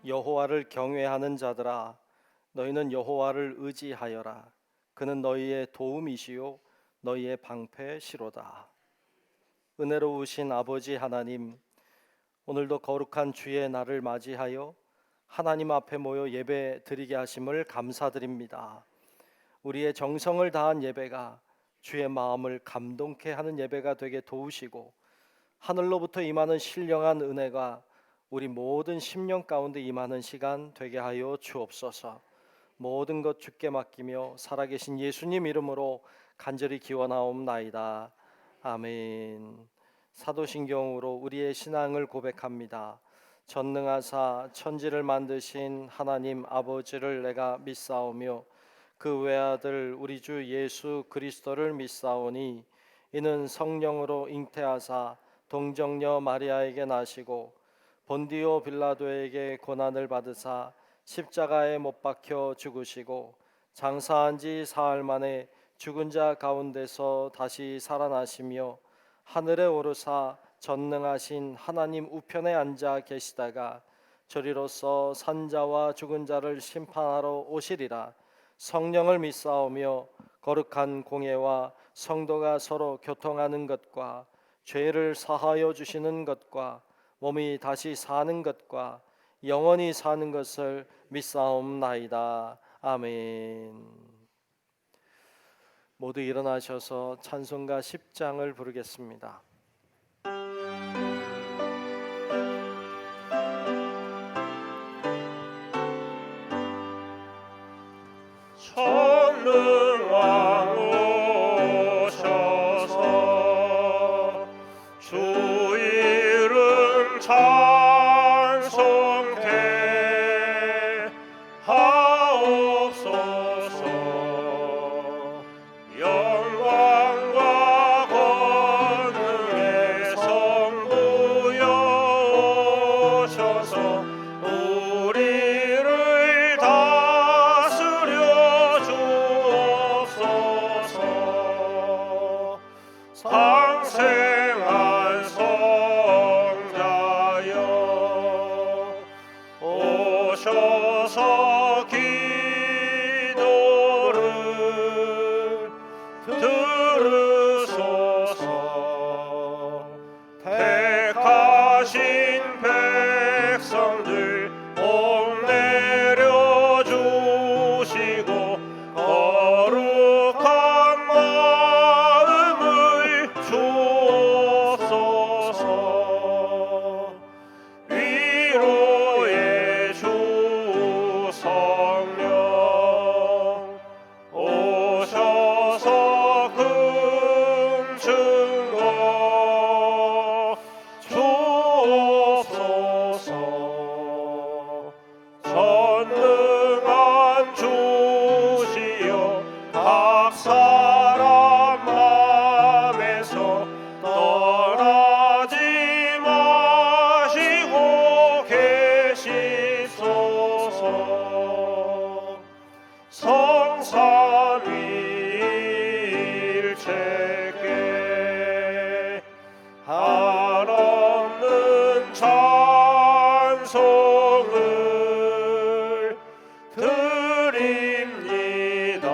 여호와를 경외하는 자들아, 너희는 여호와를 의지하여라. 그는 너희의 도움이시요 너희의 방패시로다. 은혜로우신 아버지 하나님, 오늘도 거룩한 주의 날을 맞이하여 하나님 앞에 모여 예배 드리게 하심을 감사드립니다. 우리의 정성을 다한 예배가 주의 마음을 감동케 하는 예배가 되게 도우시고, 하늘로부터 임하는 신령한 은혜가 우리 모든 심령 가운데 임하는 시간 되게 하여 주옵소서. 모든 것 주께 맡기며 살아계신 예수님 이름으로 간절히 기원하옵나이다. 아멘. 사도신경으로 우리의 신앙을 고백합니다. 전능하사 천지를 만드신 하나님 아버지를 내가 믿사오며 그 외아들 우리 주 예수 그리스도를 믿사오니 이는 성령으로 잉태하사 동정녀 마리아에게 나시고 본디오 빌라도에게 고난을 받으사 십자가에 못 박혀 죽으시고 장사한 지 사흘 만에 죽은 자 가운데서 다시 살아나시며 하늘에 오르사 전능하신 하나님 우편에 앉아 계시다가 저리로서 산자와 죽은 자를 심판하러 오시리라. 성령을 믿사오며 거룩한 공예와 성도가 서로 교통하는 것과 죄를 사하여 주시는 것과 몸이 다시 사는 것과 영원히 사는 것을 믿사옵나이다. 아멘. 모두 일어나셔서 찬송가 10장을 부르겠습니다. 전능왕 오셔서 주 이름 찬송케 하옵소서. 영광과 권능의 성부여 오셔서 우리를 다스려 주옵소서. 상생한 성자여 오셔서 기도를 들으소서. 택하신 백성들 복 내려주시고 거룩한 마음을 주옵소서. 위로의 주 성령 오셔서 큰 증거 주옵소서. 전능한 주시여 각 사람 맘에서 떠나지 마시고 계시소서. 성삼위일체께 한없는 찬송을 드립니다.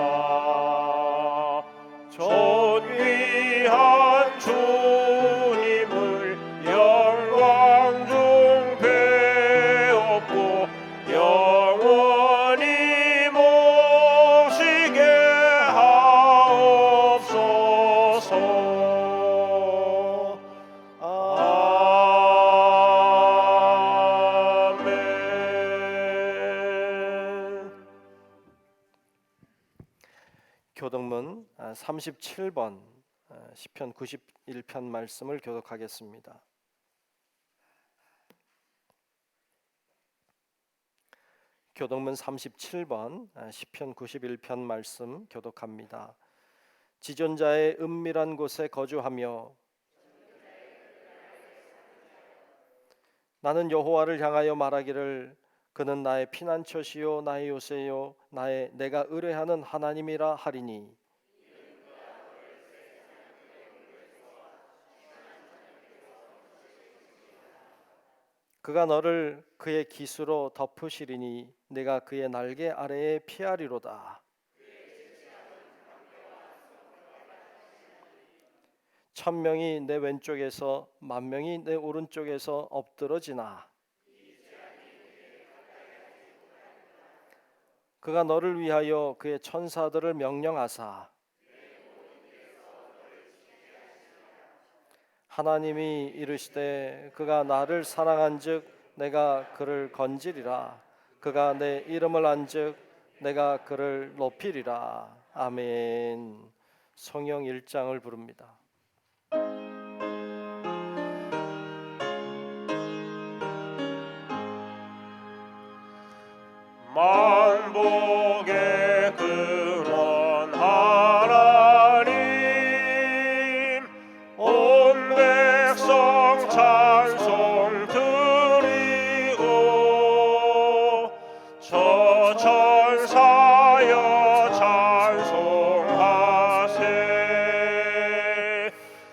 존귀한 주님을 영광 중 배웠고 영원히 모시게 하옵소서. 아멘. 교독문 37번 시편 91편 말씀을 교독하겠습니다. 교독문 37번 시편 91편 말씀 교독합니다. 지존자의 은밀한 곳에 거주하며 나는 여호와를 향하여 말하기를 그는 나의 피난처시요 나의 요새요 내가 의뢰하는 하나님이라 하리니 그가 너를 그의 기수로 덮으시리니 내가 그의 날개 아래에 피하리로다. 천명이 내 왼쪽에서 만명이 내 오른쪽에서 엎드러지나 그가 너를 위하여 그의 천사들을 명령하사 하나님이 이르시되 그가 나를 사랑한즉 내가 그를 건지리라. 그가 내 이름을 안즉 내가 그를 높이리라. 아멘. 성령 1장을 부릅니다. 만복의 근원 하나님 온 백성 찬송 드리고 저 천사여 찬송하세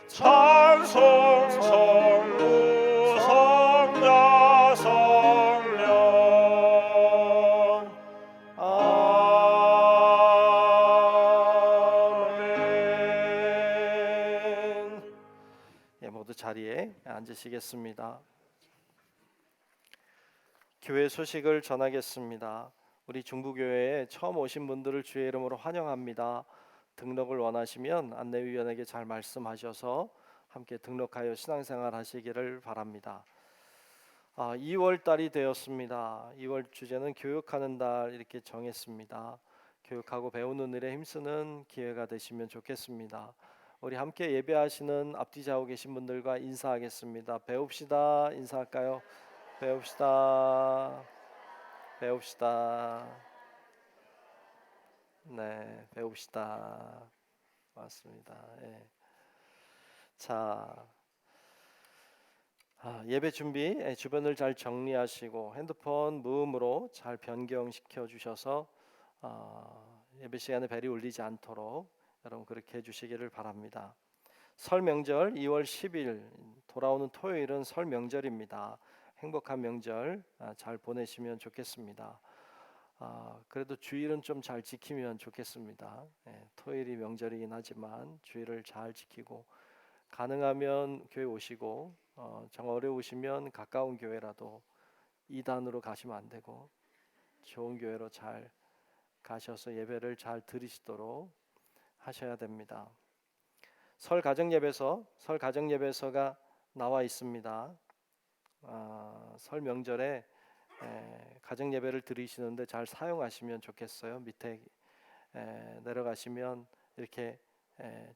찬송 성부 성자 성령 아멘. 모두 자리에 앉으시겠습니다. 교회 소식을 전하겠습니다. 우리 중부교회에 처음 오신 분들을 주의 이름으로 환영합니다. 등록을 원하시면 안내위원에게 잘 말씀하셔서 함께 등록하여 신앙생활 하시기를 바랍니다. 2월 달이 되었습니다. 2월 주제는 교육하는 달 이렇게 정했습니다. 교육하고 배우는 일에 힘쓰는 기회가 되시면 좋겠습니다. 우리 함께 예배하시는 앞뒤 좌우 계신 분들과 인사하겠습니다. 배웁시다. 인사할까요? 배웁시다. 배웁시다. 네, 배웁시다. 맞습니다. 예. 자, 예배 준비 주변을 잘 정리하시고 핸드폰 무음으로 잘 변경시켜 주셔서 예배 시간에 벨이 울리지 않도록 여러분 그렇게 해주시기를 바랍니다. 설 명절 2월 10일 돌아오는 토요일은 설 명절입니다. 행복한 명절 잘 보내시면 좋겠습니다. 그래도 주일은 좀 잘 지키면 좋겠습니다. 토요일이 명절이긴 하지만 주일을 잘 지키고 가능하면 교회 오시고 정 어려우시면 가까운 교회라도 이단으로 가시면 안 되고 좋은 교회로 잘 가셔서 예배를 잘 드리시도록 하셔야 됩니다. 설 가정예배서가 나와 있습니다. 설 명절에 가정예배를 드리시는데 잘 사용하시면 좋겠어요. 밑에 내려가시면 이렇게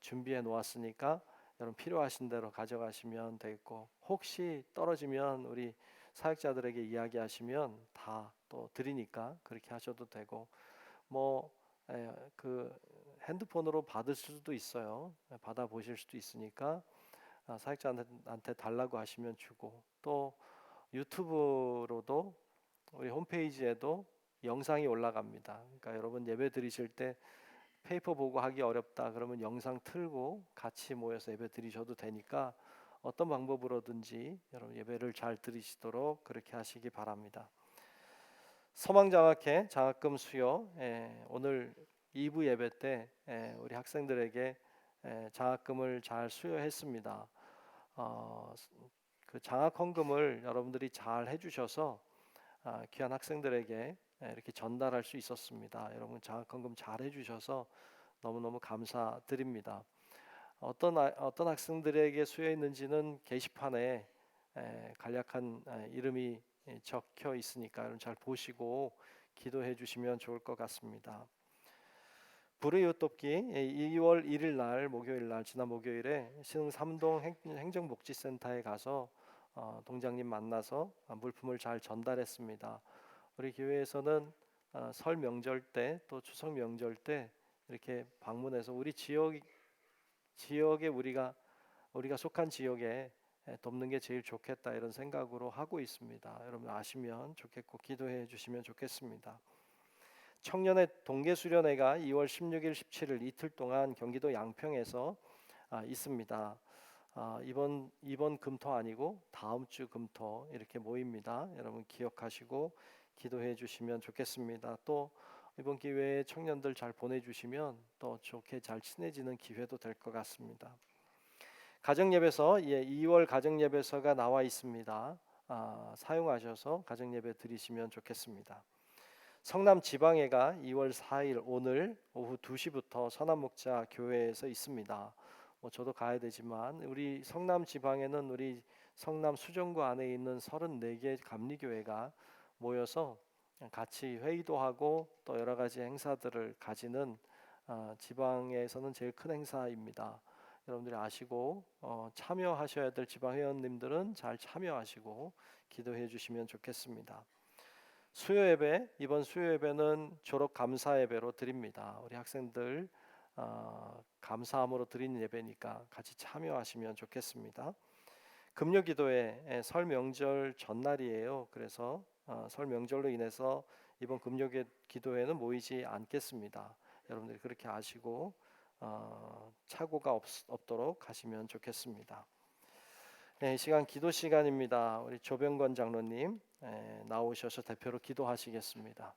준비해 놓았으니까 여러분 필요하신 대로 가져가시면 되겠고 혹시 떨어지면 우리 사역자들에게 이야기하시면 다 또 드리니까 그렇게 하셔도 되고 그 핸드폰으로 받을 수도 있어요. 받아 보실 수도 있으니까 사역자한테 달라고 하시면 주고 또 유튜브로도 우리 홈페이지에도 영상이 올라갑니다. 그러니까 여러분 예배 드리실 때 페이퍼 보고 하기 어렵다 그러면 영상 틀고 같이 모여서 예배 드리셔도 되니까 어떤 방법으로든지 여러분 예배를 잘 드리시도록 그렇게 하시기 바랍니다. 서망장학회 장학금 수요 오늘 2부 예배 때 우리 학생들에게 장학금을 잘 수여했습니다. 그 장학 헌금을 여러분들이 잘 해주셔서 귀한 학생들에게 이렇게 전달할 수 있었습니다. 여러분 장학 헌금 잘 해주셔서 너무너무 감사드립니다. 어떤 학생들에게 수여했는지는 게시판에 간략한 이름이 적혀 있으니까 여러분 잘 보시고 기도해 주시면 좋을 것 같습니다. 불의 이웃 돕기 2월 1일 날 목요일 날 지난 목요일에 신흥 3동 행정복지센터에 가서 동장님 만나서 물품을 잘 전달했습니다. 우리 교회에서는 설 명절 때 또 추석 명절 때 이렇게 방문해서 우리 지역에 우리가 속한 지역에 돕는 게 제일 좋겠다 이런 생각으로 하고 있습니다. 여러분 아시면 좋겠고 기도해 주시면 좋겠습니다. 청년의 동계수련회가 2월 16일, 17일 이틀 동안 경기도 양평에서 있습니다. 이번 금토 아니고 다음 주 금토 이렇게 모입니다. 여러분 기억하시고 기도해 주시면 좋겠습니다. 또 이번 기회에 청년들 잘 보내주시면 또 좋게 잘 친해지는 기회도 될 것 같습니다. 가정예배서 2월 가정예배서가 나와 있습니다. 사용하셔서 가정예배 드리시면 좋겠습니다. 성남 지방회가 2월 4일 오늘 오후 2시부터 서남목자 교회에서 있습니다. 저도 가야 되지만 우리 성남 지방에는 우리 성남 수정구 안에 있는 34개 감리교회가 모여서 같이 회의도 하고 또 여러 가지 행사들을 가지는 지방에서는 제일 큰 행사입니다. 여러분들이 아시고 참여하셔야 될 지방 회원님들은 잘 참여하시고 기도해 주시면 좋겠습니다. 수요 예배, 이번 수요 예배는 졸업 감사 예배로 드립니다. 우리 학생들 감사함으로 드리는 예배니까 같이 참여하시면 좋겠습니다. 금요 기도회 설 명절 전날이에요. 그래서 설 명절로 인해서 이번 금요 기도회는 모이지 않겠습니다. 여러분들이 그렇게 아시고 착오가 없도록 하시면 좋겠습니다. 이 시간 기도 시간입니다. 우리 조병건 장로님 나오셔서 대표로 기도하시겠습니다.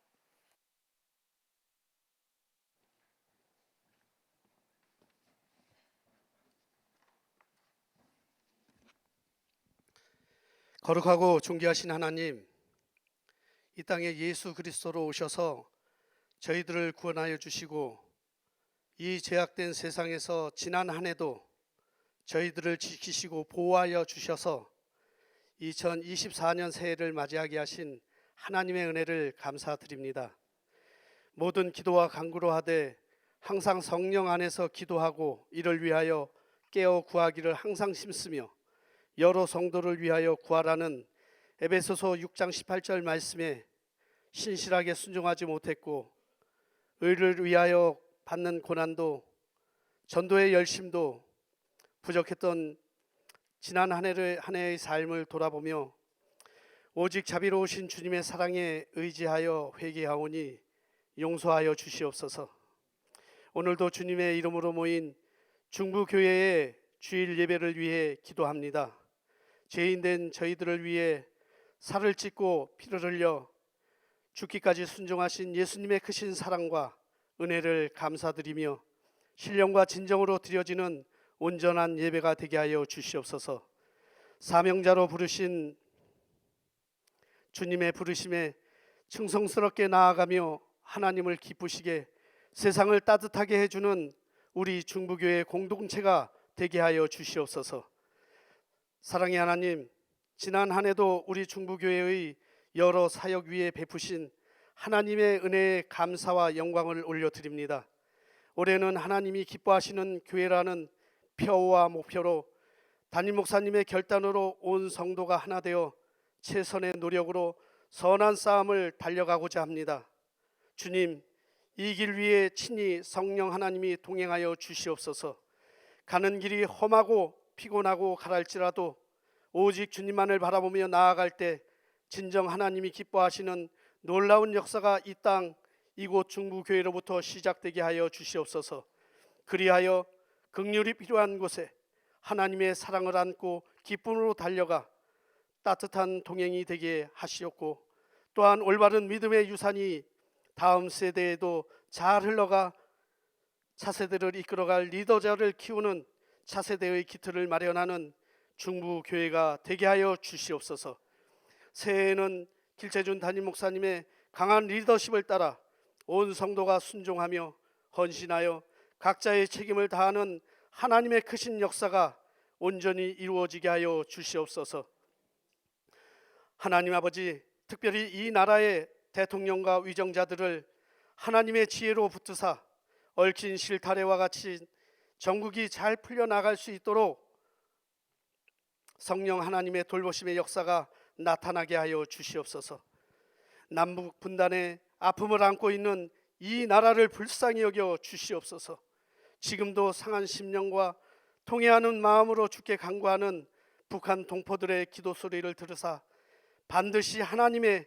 거룩하고 존귀하신 하나님, 이 땅에 예수 그리스도로 오셔서 저희들을 구원하여 주시고 이 죄악된 세상에서 지난 한 해도 저희들을 지키시고 보호하여 주셔서 2024년 새해를 맞이하게 하신 하나님의 은혜를 감사드립니다. 모든 기도와 간구로 하되 항상 성령 안에서 기도하고 이를 위하여 깨어 구하기를 항상 힘쓰며 여러 성도를 위하여 구하라는 에베소서 6장 18절 말씀에 신실하게 순종하지 못했고 의를 위하여 받는 고난도 전도의 열심도 부족했던 지난 한 해의 삶을 돌아보며 오직 자비로우신 주님의 사랑에 의지하여 회개하오니 용서하여 주시옵소서. 오늘도 주님의 이름으로 모인 중부교회의 주일 예배를 위해 기도합니다. 죄인된 저희들을 위해 살을 찢고 피를 흘려 죽기까지 순종하신 예수님의 크신 사랑과 은혜를 감사드리며 신령과 진정으로 드려지는 온전한 예배가 되게 하여 주시옵소서. 사명자로 부르신 주님의 부르심에 충성스럽게 나아가며 하나님을 기쁘시게 세상을 따뜻하게 해주는 우리 중부교회 공동체가 되게 하여 주시옵소서. 사랑의 하나님, 지난 한 해도 우리 중부교회의 여러 사역 위에 베푸신 하나님의 은혜에 감사와 영광을 올려드립니다. 올해는 하나님이 기뻐하시는 교회라는 표와 목표로 담임 목사님의 결단으로 온 성도가 하나 되어 최선의 노력으로 선한 싸움을 달려가고자 합니다. 주님, 이 길 위에 친히 성령 하나님이 동행하여 주시옵소서. 가는 길이 험하고 피곤하고 가랄지라도 오직 주님만을 바라보며 나아갈 때 진정 하나님이 기뻐하시는 놀라운 역사가 이 땅 이곳 중부교회로부터 시작되게 하여 주시옵소서. 그리하여 긍휼이 필요한 곳에 하나님의 사랑을 안고 기쁨으로 달려가 따뜻한 동행이 되게 하시옵고 또한 올바른 믿음의 유산이 다음 세대에도 잘 흘러가 차세대를 이끌어갈 리더자를 키우는 차세대의 기틀을 마련하는 중부교회가 되게 하여 주시옵소서. 새해에는 길재준 담임 목사님의 강한 리더십을 따라 온 성도가 순종하며 헌신하여 각자의 책임을 다하는 하나님의 크신 역사가 온전히 이루어지게 하여 주시옵소서. 하나님 아버지, 특별히 이 나라의 대통령과 위정자들을 하나님의 지혜로 붙드사 얽힌 실타래와 같이 전국이 잘 풀려나갈 수 있도록 성령 하나님의 돌보심의 역사가 나타나게 하여 주시옵소서. 남북 분단의 아픔을 안고 있는 이 나라를 불쌍히 여겨 주시옵소서. 지금도 상한 심령과 통회하는 마음으로 주께 간구하는 북한 동포들의 기도 소리를 들으사 반드시 하나님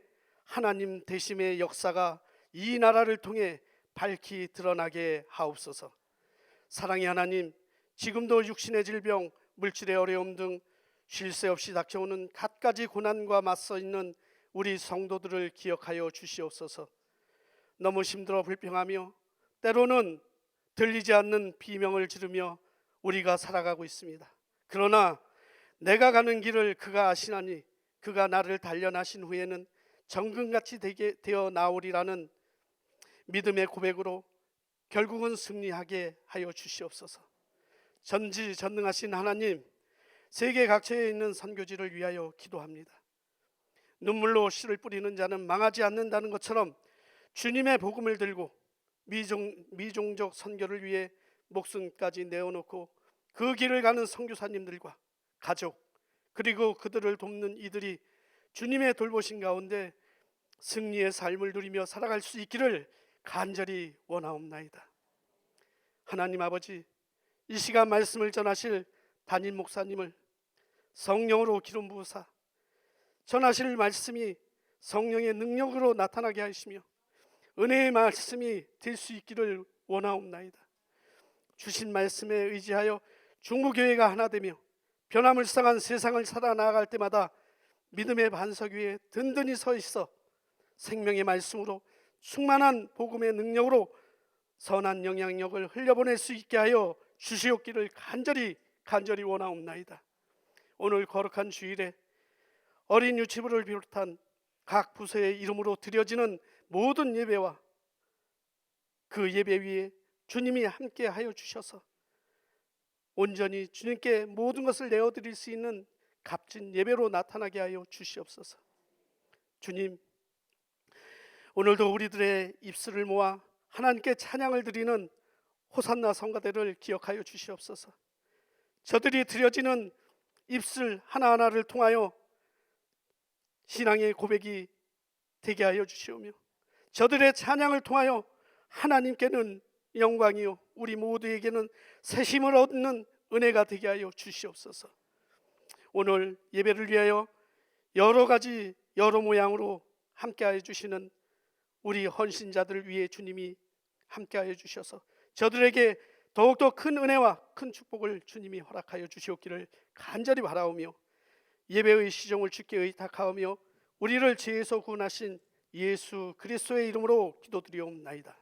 대심의 역사가 이 나라를 통해 밝히 드러나게 하옵소서. 사랑의 하나님, 지금도 육신의 질병, 물질의 어려움 등 쉴 새 없이 닥쳐오는 갖가지 고난과 맞서 있는 우리 성도들을 기억하여 주시옵소서. 너무 힘들어 불평하며 때로는 들리지 않는 비명을 지르며 우리가 살아가고 있습니다. 그러나 내가 가는 길을 그가 아시나니 그가 나를 단련하신 후에는 정금같이 되어 나오리라는 믿음의 고백으로 결국은 승리하게 하여 주시옵소서. 전지전능하신 하나님, 세계 각처에 있는 선교지를 위하여 기도합니다. 눈물로 씨를 뿌리는 자는 망하지 않는다는 것처럼 주님의 복음을 들고 미종족 선교를 위해 목숨까지 내어놓고 그 길을 가는 선교사님들과 가족, 그리고 그들을 돕는 이들이 주님의 돌보신 가운데 승리의 삶을 누리며 살아갈 수 있기를 간절히 원하옵나이다. 하나님 아버지, 이 시간 말씀을 전하실 담임 목사님을 성령으로 기름 부으사 전하실 말씀이 성령의 능력으로 나타나게 하시며 은혜의 말씀이 될 수 있기를 원하옵나이다. 주신 말씀에 의지하여 중부교회가 하나 되며 변화무쌍한 세상을 살아나갈 때마다 믿음의 반석 위에 든든히 서 있어 생명의 말씀으로 충만한 복음의 능력으로 선한 영향력을 흘려보낼 수 있게 하여 주시옵기를 간절히 원하옵나이다. 오늘 거룩한 주일에 어린 유치부를 비롯한 각 부서의 이름으로 드려지는 모든 예배와 그 예배 위에 주님이 함께 하여 주셔서 온전히 주님께 모든 것을 내어드릴 수 있는 값진 예배로 나타나게 하여 주시옵소서. 주님, 오늘도 우리들의 입술을 모아 하나님께 찬양을 드리는 호산나 성가대를 기억하여 주시옵소서. 저들이 드려지는 입술 하나하나를 통하여 신앙의 고백이 되게 하여 주시오며 저들의 찬양을 통하여 하나님께는 영광이요 우리 모두에게는 새 힘을 얻는 은혜가 되게 하여 주시옵소서. 오늘 예배를 위하여 여러 가지 여러 모양으로 함께하여 주시는 우리 헌신자들 위해 주님이 함께하여 주셔서 저들에게 더욱더 큰 은혜와 큰 축복을 주님이 허락하여 주시옵기를 간절히 바라오며 예배의 시종을 주께 의탁하오며 우리를 죄에서 구원하신 예수 그리스도의 이름으로 기도드리옵나이다.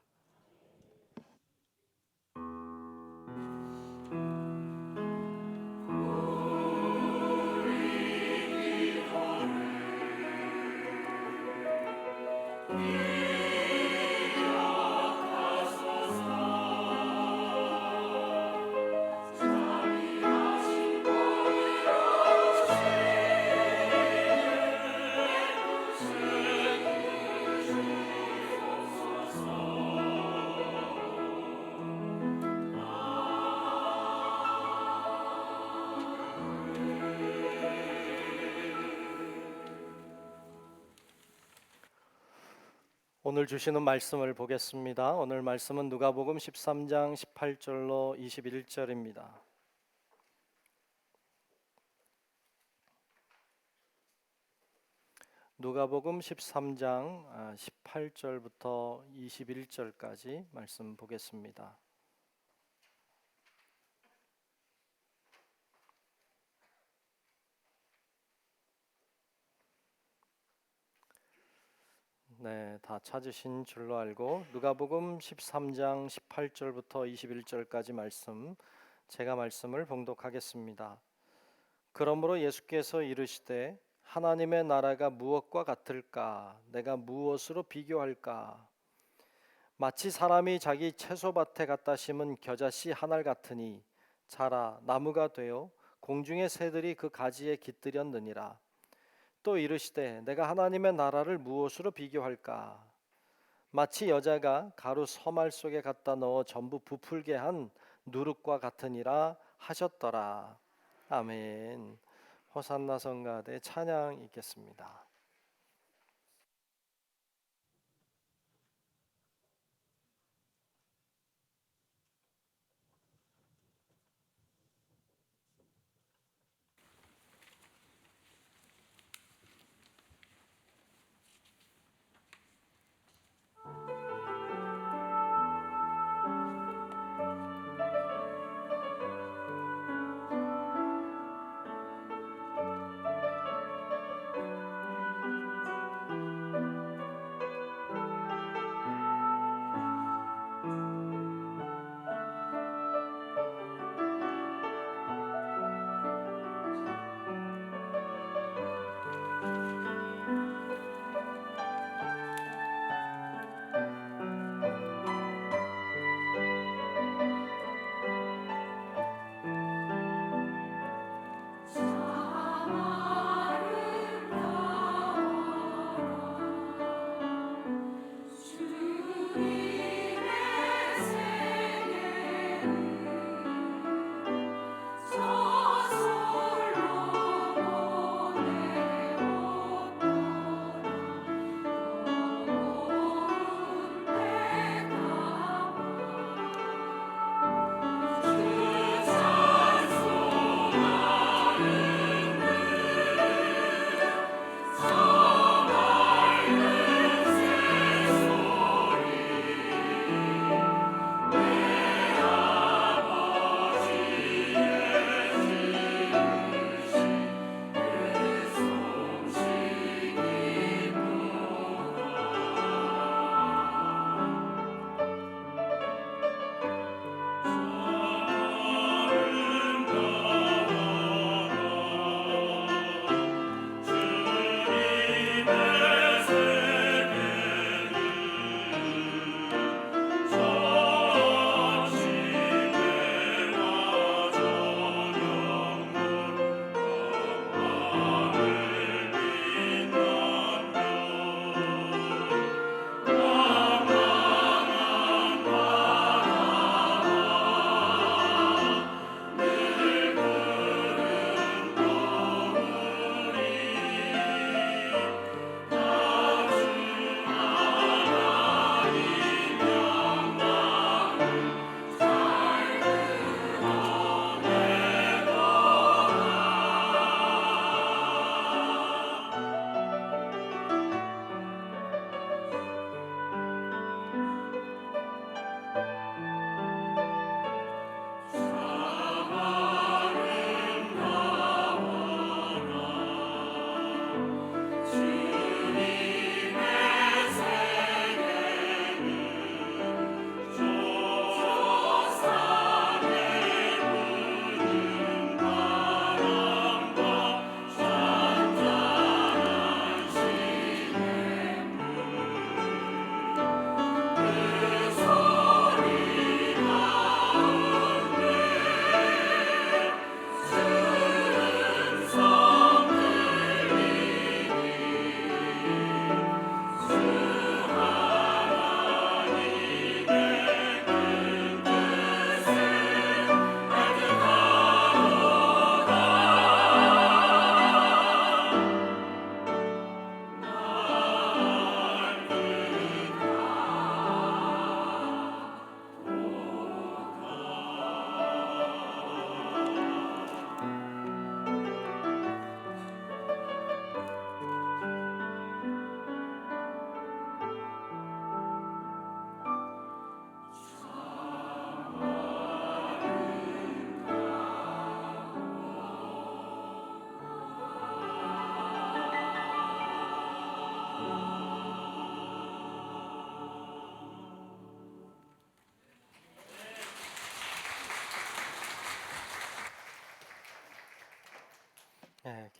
오늘 주시는 말씀을 보겠습니다. 오늘 말씀은 누가복음 13장 18절로 21절입니다. 누가복음 13장 18절부터 21절까지 말씀 보겠습니다. 네, 다 찾으신 줄로 알고 누가복음 13장 18절부터 21절까지 말씀 제가 말씀을 봉독하겠습니다. 그러므로 예수께서 이르시되 하나님의 나라가 무엇과 같을까? 내가 무엇으로 비교할까? 마치 사람이 자기 채소밭에 갖다 심은 겨자씨 한 알 같으니 자라 나무가 되어 공중의 새들이 그 가지에 깃들였느니라. 또 이르시되 내가 하나님의 나라를 무엇으로 비교할까? 마치 여자가 가루 서말 속에 갖다 넣어 전부 부풀게 한 누룩과 같으니라 하셨더라. 아멘. 호산나 성가대 찬양 있겠습니다.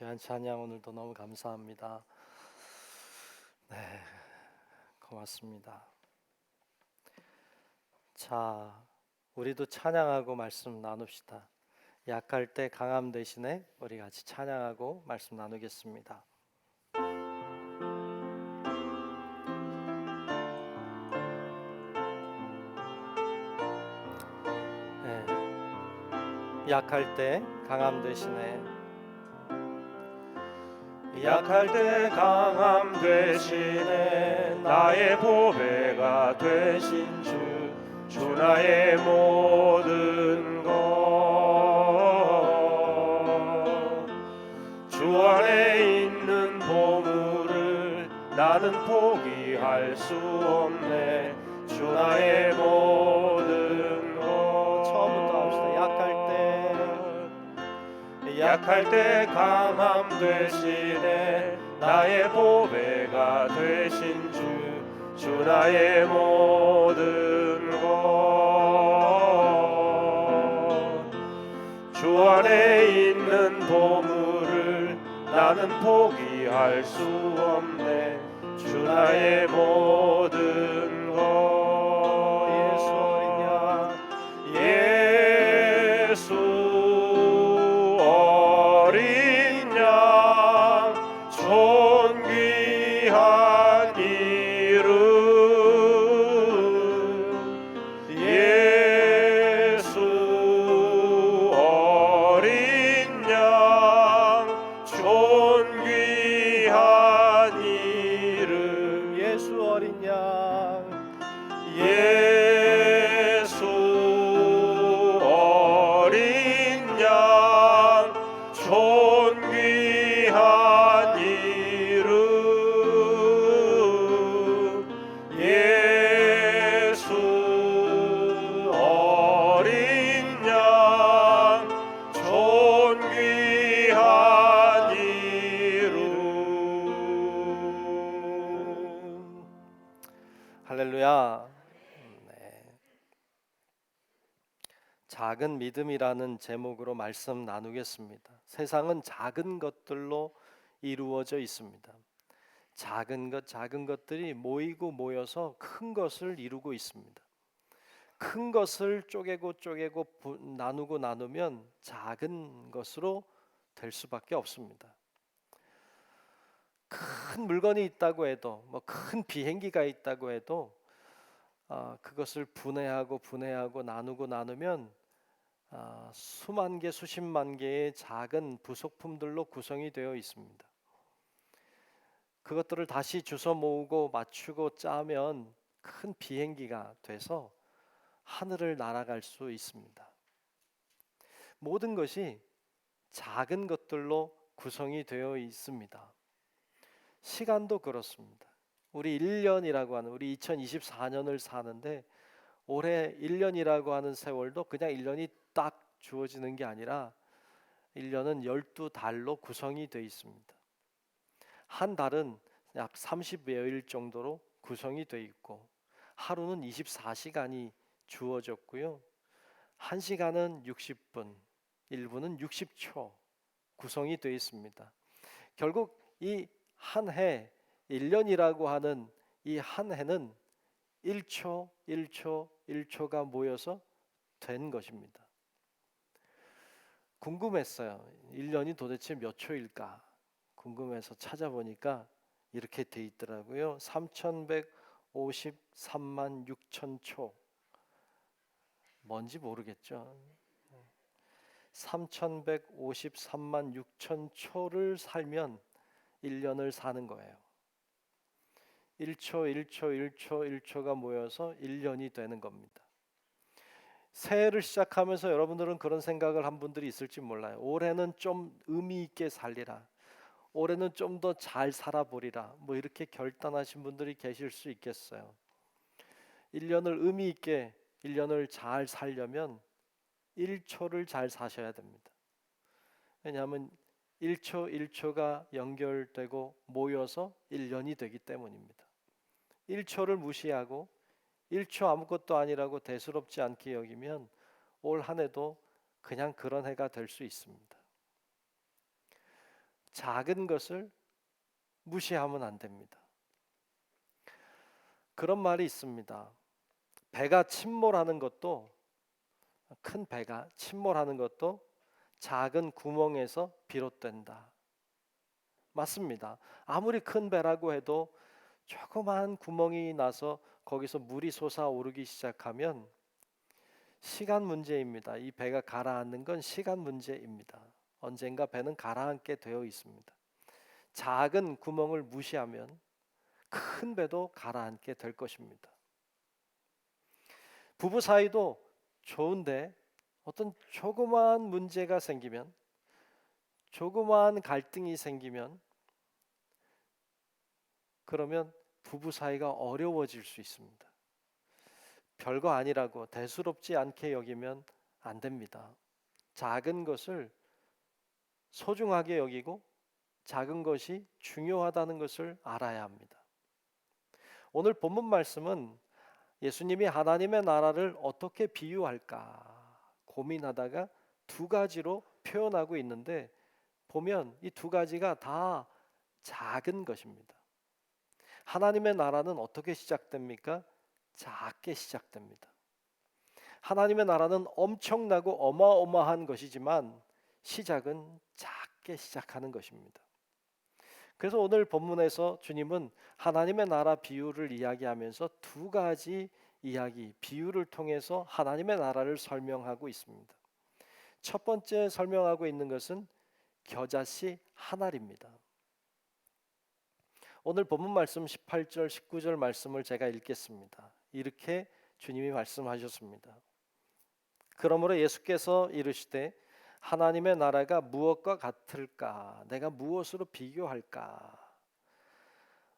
귀한 찬양 오늘도 너무 감사합니다. 네, 고맙습니다. 자, 우리도 찬양하고 말씀 나눕시다. 약할 때 강함 대신에 우리 같이 찬양하고 말씀 나누겠습니다. 네, 약할 때 강함 대신에 약할 때 강함 대신에 나의 보배가 되신 주 나의 모든 것 주 안에 있는 보물을 나는 포기할 수 없네. 주 나의 모든 것. 처음부터 합시다. 약할 때 강함 대신에 나의 보배가 되신 주 나의 모든 것 주 안에 있는 보물을 나는 포기할 수 없네. 주 나의 모든 것. 예수 어린 양 존귀한 이름. 예수 어린 양 존귀한 이름. 예수 어린 양 예수 어린 양 존귀한 이름. 예수 어린 양 존귀한 이름. 할렐루야. 네. 작은 믿음이라는 제목으로 말씀 나누겠습니다. 세상은 작은 것들로 이루어져 있습니다. 작은 것들이 모이고 모여서 큰 것을 이루고 있습니다. 큰 것을 쪼개고 나누고 나누면 작은 것으로 될 수밖에 없습니다. 큰 물건이 있다고 해도 큰 비행기가 있다고 해도 그것을 분해하고 나누고 나누면 수만 개 수십만 개의 작은 부속품들로 구성이 되어 있습니다. 그것들을 다시 주워 모으고 맞추고 짜면 큰 비행기가 돼서 하늘을 날아갈 수 있습니다. 모든 것이 작은 것들로 구성이 되어 있습니다. 시간도 그렇습니다. 우리 1년이라고 하는 우리 2024년을 사는데 올해 1년이라고 하는 세월도 그냥 1년이 딱 주어지는 게 아니라 1년은 12달로 구성이 되어 있습니다. 한 달은 약 30여일 정도로 구성이 되어 있고 하루는 24시간이 주어졌고요. 1시간은 60분, 1분은 60초 구성이 되어 있습니다. 결국 이 한 해 1년이라고 하는 이 한 해는 1초가 모여서 된 것입니다. 궁금했어요. 1년이 도대체 몇 초일까? 궁금해서 찾아보니까 이렇게 돼 있더라고요. 3153만 6천 초. 뭔지 모르겠죠. 3153만 6천 초를 살면 1년을 사는 거예요. 1초가 모여서 1년이 되는 겁니다. 새해를 시작하면서 여러분들은 그런 생각을 한 분들이 있을지 몰라요. 올해는 좀 의미 있게 살리라. 올해는 좀 더 잘 살아보리라. 이렇게 결단하신 분들이 계실 수 있겠어요. 1년을 의미 있게 1년을 잘 살려면 1초를 잘 사셔야 됩니다. 왜냐하면 1초가 연결되고 모여서 1년이 되기 때문입니다. 1초를 무시하고 1초 아무것도 아니라고 대수롭지 않게 여기면 올 한 해도 그냥 그런 해가 될 수 있습니다. 작은 것을 무시하면 안 됩니다. 그런 말이 있습니다. 배가 침몰하는 것도, 큰 배가 침몰하는 것도 작은 구멍에서 비롯된다. 맞습니다. 아무리 큰 배라고 해도 조그마한 구멍이 나서 거기서 물이 솟아오르기 시작하면 시간 문제입니다. 이 배가 가라앉는 건 시간 문제입니다. 언젠가 배는 가라앉게 되어 있습니다. 작은 구멍을 무시하면 큰 배도 가라앉게 될 것입니다. 부부 사이도 좋은데 어떤 조그마한 문제가 생기면, 조그마한 갈등이 생기면, 그러면 부부 사이가 어려워질 수 있습니다. 별거 아니라고 대수롭지 않게 여기면 안 됩니다. 작은 것을 소중하게 여기고 작은 것이 중요하다는 것을 알아야 합니다. 오늘 본문 말씀은 예수님이 하나님의 나라를 어떻게 비유할까 고민하다가 두 가지로 표현하고 있는데, 보면 이 두 가지가 다 작은 것입니다. 하나님의 나라는 어떻게 시작됩니까? 작게 시작됩니다. 하나님의 나라는 엄청나고 어마어마한 것이지만 시작은 작게 시작하는 것입니다. 그래서 오늘 본문에서 주님은 하나님의 나라 비유를 이야기하면서 두 가지 이야기, 비유를 통해서 하나님의 나라를 설명하고 있습니다. 첫 번째 설명하고 있는 것은 겨자씨 한 알입니다. 오늘 본문 말씀 18절 19절 말씀을 제가 읽겠습니다. 이렇게 주님이 말씀하셨습니다. 그러므로 예수께서 이르시되 하나님의 나라가 무엇과 같을까? 내가 무엇으로 비교할까?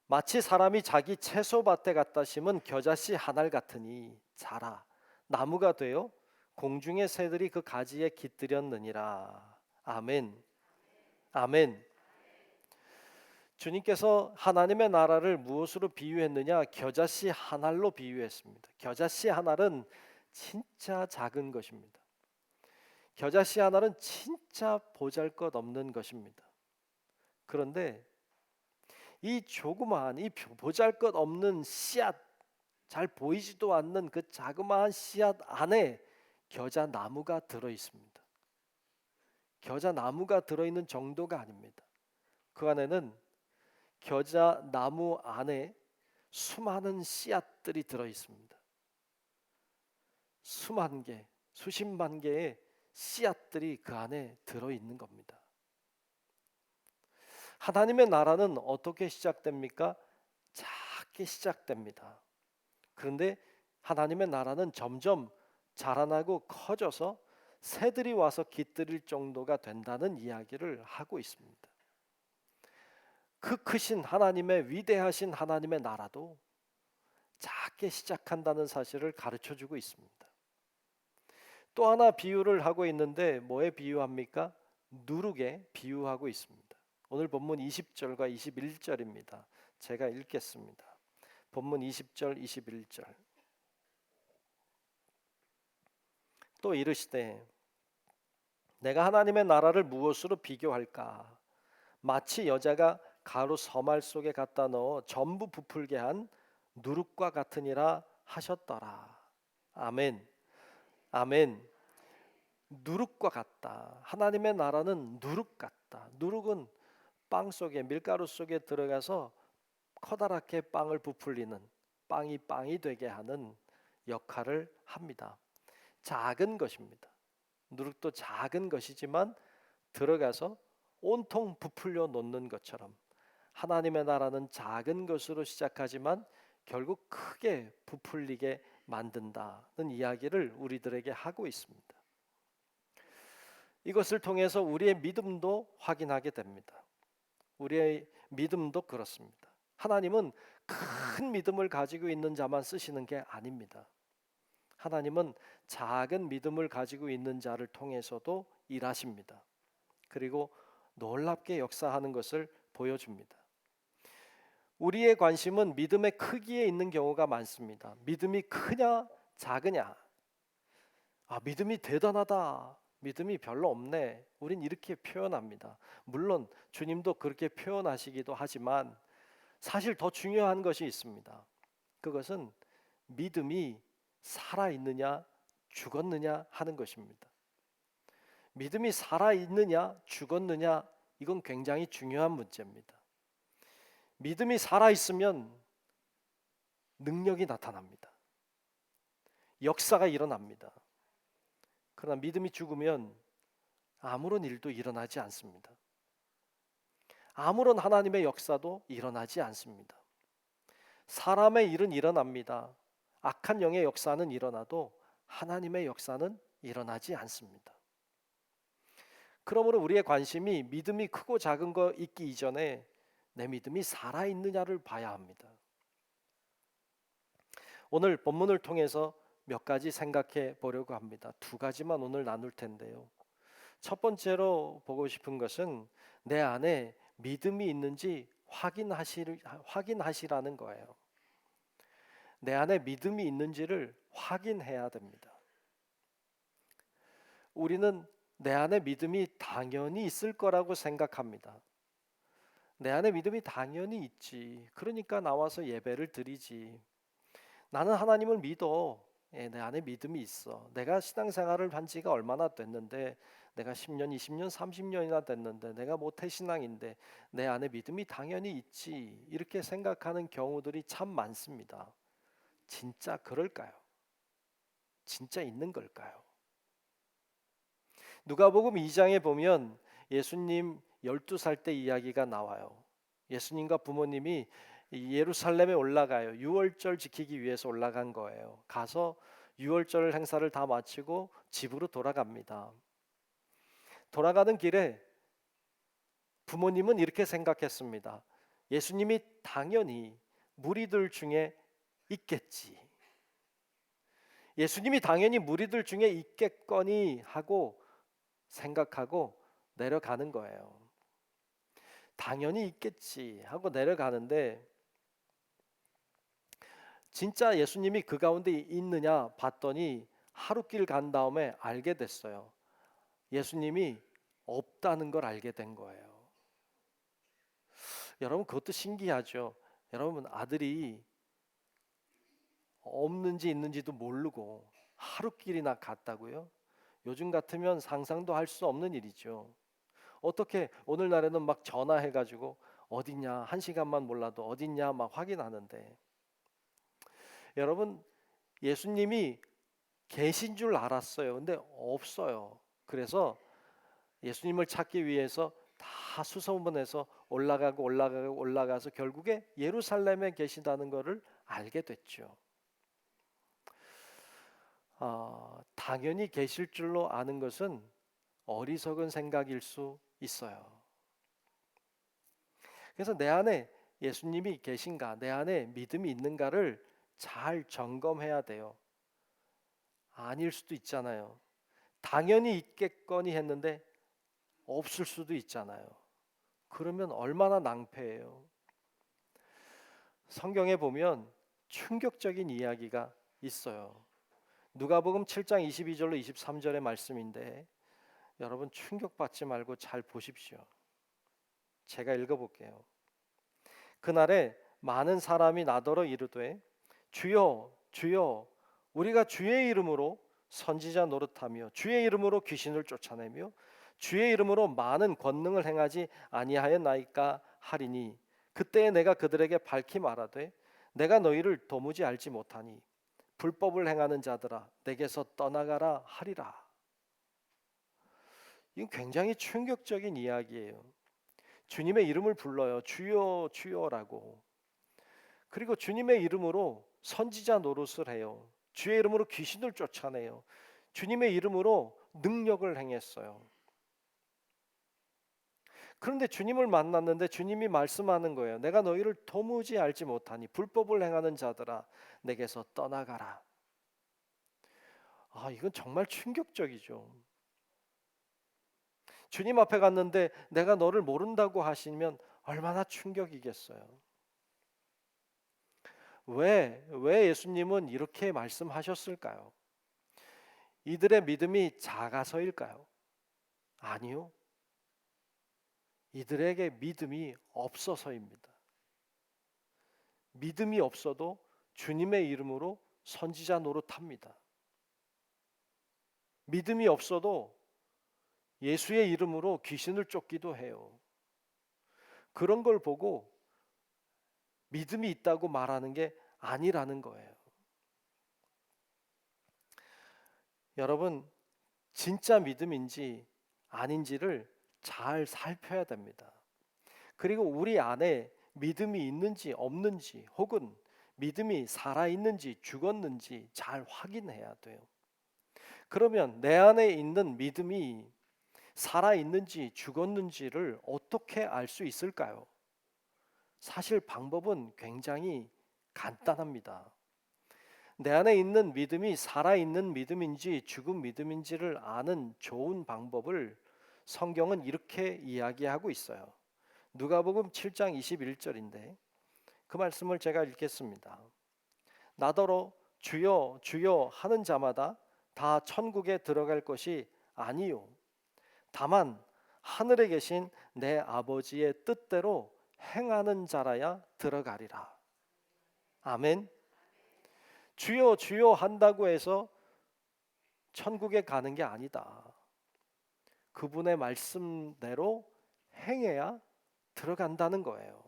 마치 사람이 자기 채소밭에 갖다 심은 겨자씨 한 알 같으니 자라 나무가 되어 공중의 새들이 그 가지에 깃들였느니라. 아멘. 아멘. 주님께서 하나님의 나라를 무엇으로 비유했느냐? 겨자씨 한 알로 비유했습니다. 겨자씨 한 알은 진짜 작은 것입니다. 겨자씨 한 알은 진짜 보잘것없는 것입니다. 그런데 이 조그마한, 이 보잘것없는 씨앗, 잘 보이지도 않는 그 자그마한 씨앗 안에 겨자 나무가 들어 있습니다. 겨자 나무가 들어 있는 정도가 아닙니다. 그 안에는 겨자 나무 안에 수많은 씨앗들이 들어 있습니다. 수만 개, 수십만 개의 씨앗들이 그 안에 들어 있는 겁니다. 하나님의 나라는 어떻게 시작됩니까? 작게 시작됩니다. 그런데 하나님의 나라는 점점 자라나고 커져서 새들이 와서 깃들일 정도가 된다는 이야기를 하고 있습니다. 그 크신 하나님의, 위대하신 하나님의 나라도 작게 시작한다는 사실을 가르쳐 주고 있습니다. 또 하나 비유를 하고 있는데 뭐에 비유합니까? 누룩에 비유하고 있습니다. 오늘 본문 20절과 21절입니다. 제가 읽겠습니다. 본문 20절 21절. 또 이르시되 내가 하나님의 나라를 무엇으로 비교할까? 마치 여자가 가루 서말 속에 갖다 넣어 전부 부풀게 한 누룩과 같으니라 하셨더라. 아멘. 아멘. 누룩과 같다. 하나님의 나라는 누룩 같다. 누룩은 빵 속에, 밀가루 속에 들어가서 커다랗게 빵을 부풀리는, 빵이 되게 하는 역할을 합니다. 작은 것입니다. 누룩도 작은 것이지만 들어가서 온통 부풀려 놓는 것처럼 하나님의 나라는 작은 것으로 시작하지만 결국 크게 부풀리게 만든다는 이야기를 우리들에게 하고 있습니다. 이것을 통해서 우리의 믿음도 확인하게 됩니다. 우리의 믿음도 그렇습니다. 하나님은 큰 믿음을 가지고 있는 자만 쓰시는 게 아닙니다. 하나님은 작은 믿음을 가지고 있는 자를 통해서도 일하십니다. 그리고 놀랍게 역사하는 것을 보여줍니다. 우리의 관심은 믿음의 크기에 있는 경우가 많습니다. 믿음이 크냐 작으냐, 믿음이 대단하다, 믿음이 별로 없네. 우린 이렇게 표현합니다. 물론 주님도 그렇게 표현하시기도 하지만 사실 더 중요한 것이 있습니다. 그것은 믿음이 살아있느냐 죽었느냐 하는 것입니다. 믿음이 살아있느냐 죽었느냐, 이건 굉장히 중요한 문제입니다. 믿음이 살아있으면 능력이 나타납니다. 역사가 일어납니다. 그러나 믿음이 죽으면 아무런 일도 일어나지 않습니다. 아무런 하나님의 역사도 일어나지 않습니다. 사람의 일은 일어납니다. 악한 영의 역사는 일어나도 하나님의 역사는 일어나지 않습니다. 그러므로 우리의 관심이 믿음이 크고 작은 거 있기 이전에 내 믿음이 살아있느냐를 봐야 합니다. 오늘 본문을 통해서 몇 가지 생각해 보려고 합니다. 두 가지만 오늘 나눌 텐데요. 첫 번째로 보고 싶은 것은 내 안에 믿음이 있는지 확인하시라는 거예요. 내 안에 믿음이 있는지를 확인해야 됩니다. 우리는 내 안에 믿음이 당연히 있을 거라고 생각합니다. 내 안에 믿음이 당연히 있지. 그러니까 나와서 예배를 드리지. 나는 하나님을 믿어. 내 안에 믿음이 있어. 내가 신앙생활을 한 지가 얼마나 됐는데, 내가 10년, 20년, 30년이나 됐는데 내가 모태신앙인데 내 안에 믿음이 당연히 있지. 이렇게 생각하는 경우들이 참 많습니다. 진짜 그럴까요? 진짜 있는 걸까요? 누가복음 2장에 보면 예수님 12살 때 이야기가 나와요. 예수님과 부모님이 예루살렘에 올라가요. 유월절 지키기 위해서 올라간 거예요. 가서 유월절 행사를 다 마치고 집으로 돌아갑니다. 돌아가는 길에 부모님은 이렇게 생각했습니다. 예수님이 당연히 무리들 중에 있겠지. 예수님이 당연히 무리들 중에 있겠거니 하고 생각하고 내려가는 거예요. 당연히 있겠지 하고 내려가는데 진짜 예수님이 그 가운데 있느냐 봤더니 하루길 간 다음에 알게 됐어요. 예수님이 없다는 걸 알게 된 거예요. 여러분, 그것도 신기하죠. 여러분, 아들이 없는지 있는지도 모르고 하루길이나 갔다고요? 요즘 같으면 상상도 할 수 없는 일이죠. 어떻게 오늘날에는 막 전화해가지고 어딨냐, 1시간만 몰라도 어딨냐 막 확인하는데, 여러분, 예수님이 계신 줄 알았어요. 근데 없어요. 그래서 예수님을 찾기 위해서 다 수소문해서 올라가서 결국에 예루살렘에 계신다는 것을 알게 됐죠. 당연히 계실 줄로 아는 것은 어리석은 생각일 수 있어요. 그래서 내 안에 예수님이 계신가, 내 안에 믿음이 있는가를 잘 점검해야 돼요. 아닐 수도 있잖아요. 당연히 있겠거니 했는데 없을 수도 있잖아요. 그러면 얼마나 낭패예요. 성경에 보면 충격적인 이야기가 있어요. 누가복음 7장 22절로 23절의 말씀인데 여러분, 충격받지 말고 잘 보십시오. 제가 읽어볼게요. 그날에 많은 사람이 나더러 이르되 주여 주여 우리가 주의 이름으로 선지자 노릇하며 주의 이름으로 귀신을 쫓아내며 주의 이름으로 많은 권능을 행하지 아니하였나이까 하리니, 그때에 내가 그들에게 밝히 말하되 내가 너희를 도무지 알지 못하니 불법을 행하는 자들아 내게서 떠나가라 하리라. 이건 굉장히 충격적인 이야기예요. 주님의 이름을 불러요. 주여 주여라고. 그리고 주님의 이름으로 선지자 노릇을 해요. 주의 이름으로 귀신을 쫓아내요. 주님의 이름으로 능력을 행했어요. 그런데 주님을 만났는데 주님이 말씀하는 거예요. 내가 너희를 도무지 알지 못하니 불법을 행하는 자들아 내게서 떠나가라. 이건 정말 충격적이죠. 주님 앞에 갔는데 내가 너를 모른다고 하시면 얼마나 충격이겠어요. 왜 예수님은 이렇게 말씀하셨을까요? 이들의 믿음이 작아서일까요? 아니요. 이들에게 믿음이 없어서입니다. 믿음이 없어도 주님의 이름으로 선지자 노릇합니다. 믿음이 없어도 예수의 이름으로 귀신을 쫓기도 해요. 그런 걸 보고 믿음이 있다고 말하는 게 아니라는 거예요. 여러분, 진짜 믿음인지 아닌지를 잘 살펴야 됩니다. 그리고 우리 안에 믿음이 있는지 없는지, 혹은 믿음이 살아있는지 죽었는지 잘 확인해야 돼요. 그러면 내 안에 있는 믿음이 살아있는지 죽었는지를 어떻게 알 수 있을까요? 사실 방법은 굉장히 간단합니다. 내 안에 있는 믿음이 살아있는 믿음인지 죽은 믿음인지를 아는 좋은 방법을 성경은 이렇게 이야기하고 있어요. 누가복음 7장 21절인데 그 말씀을 제가 읽겠습니다. 나더러 주여 주여 하는 자마다 다 천국에 들어갈 것이 아니요 다만 하늘에 계신 내 아버지의 뜻대로 행하는 자라야 들어가리라. 아멘. 주여 주여 한다고 해서 천국에 가는 게 아니다. 그분의 말씀대로 행해야 들어간다는 거예요.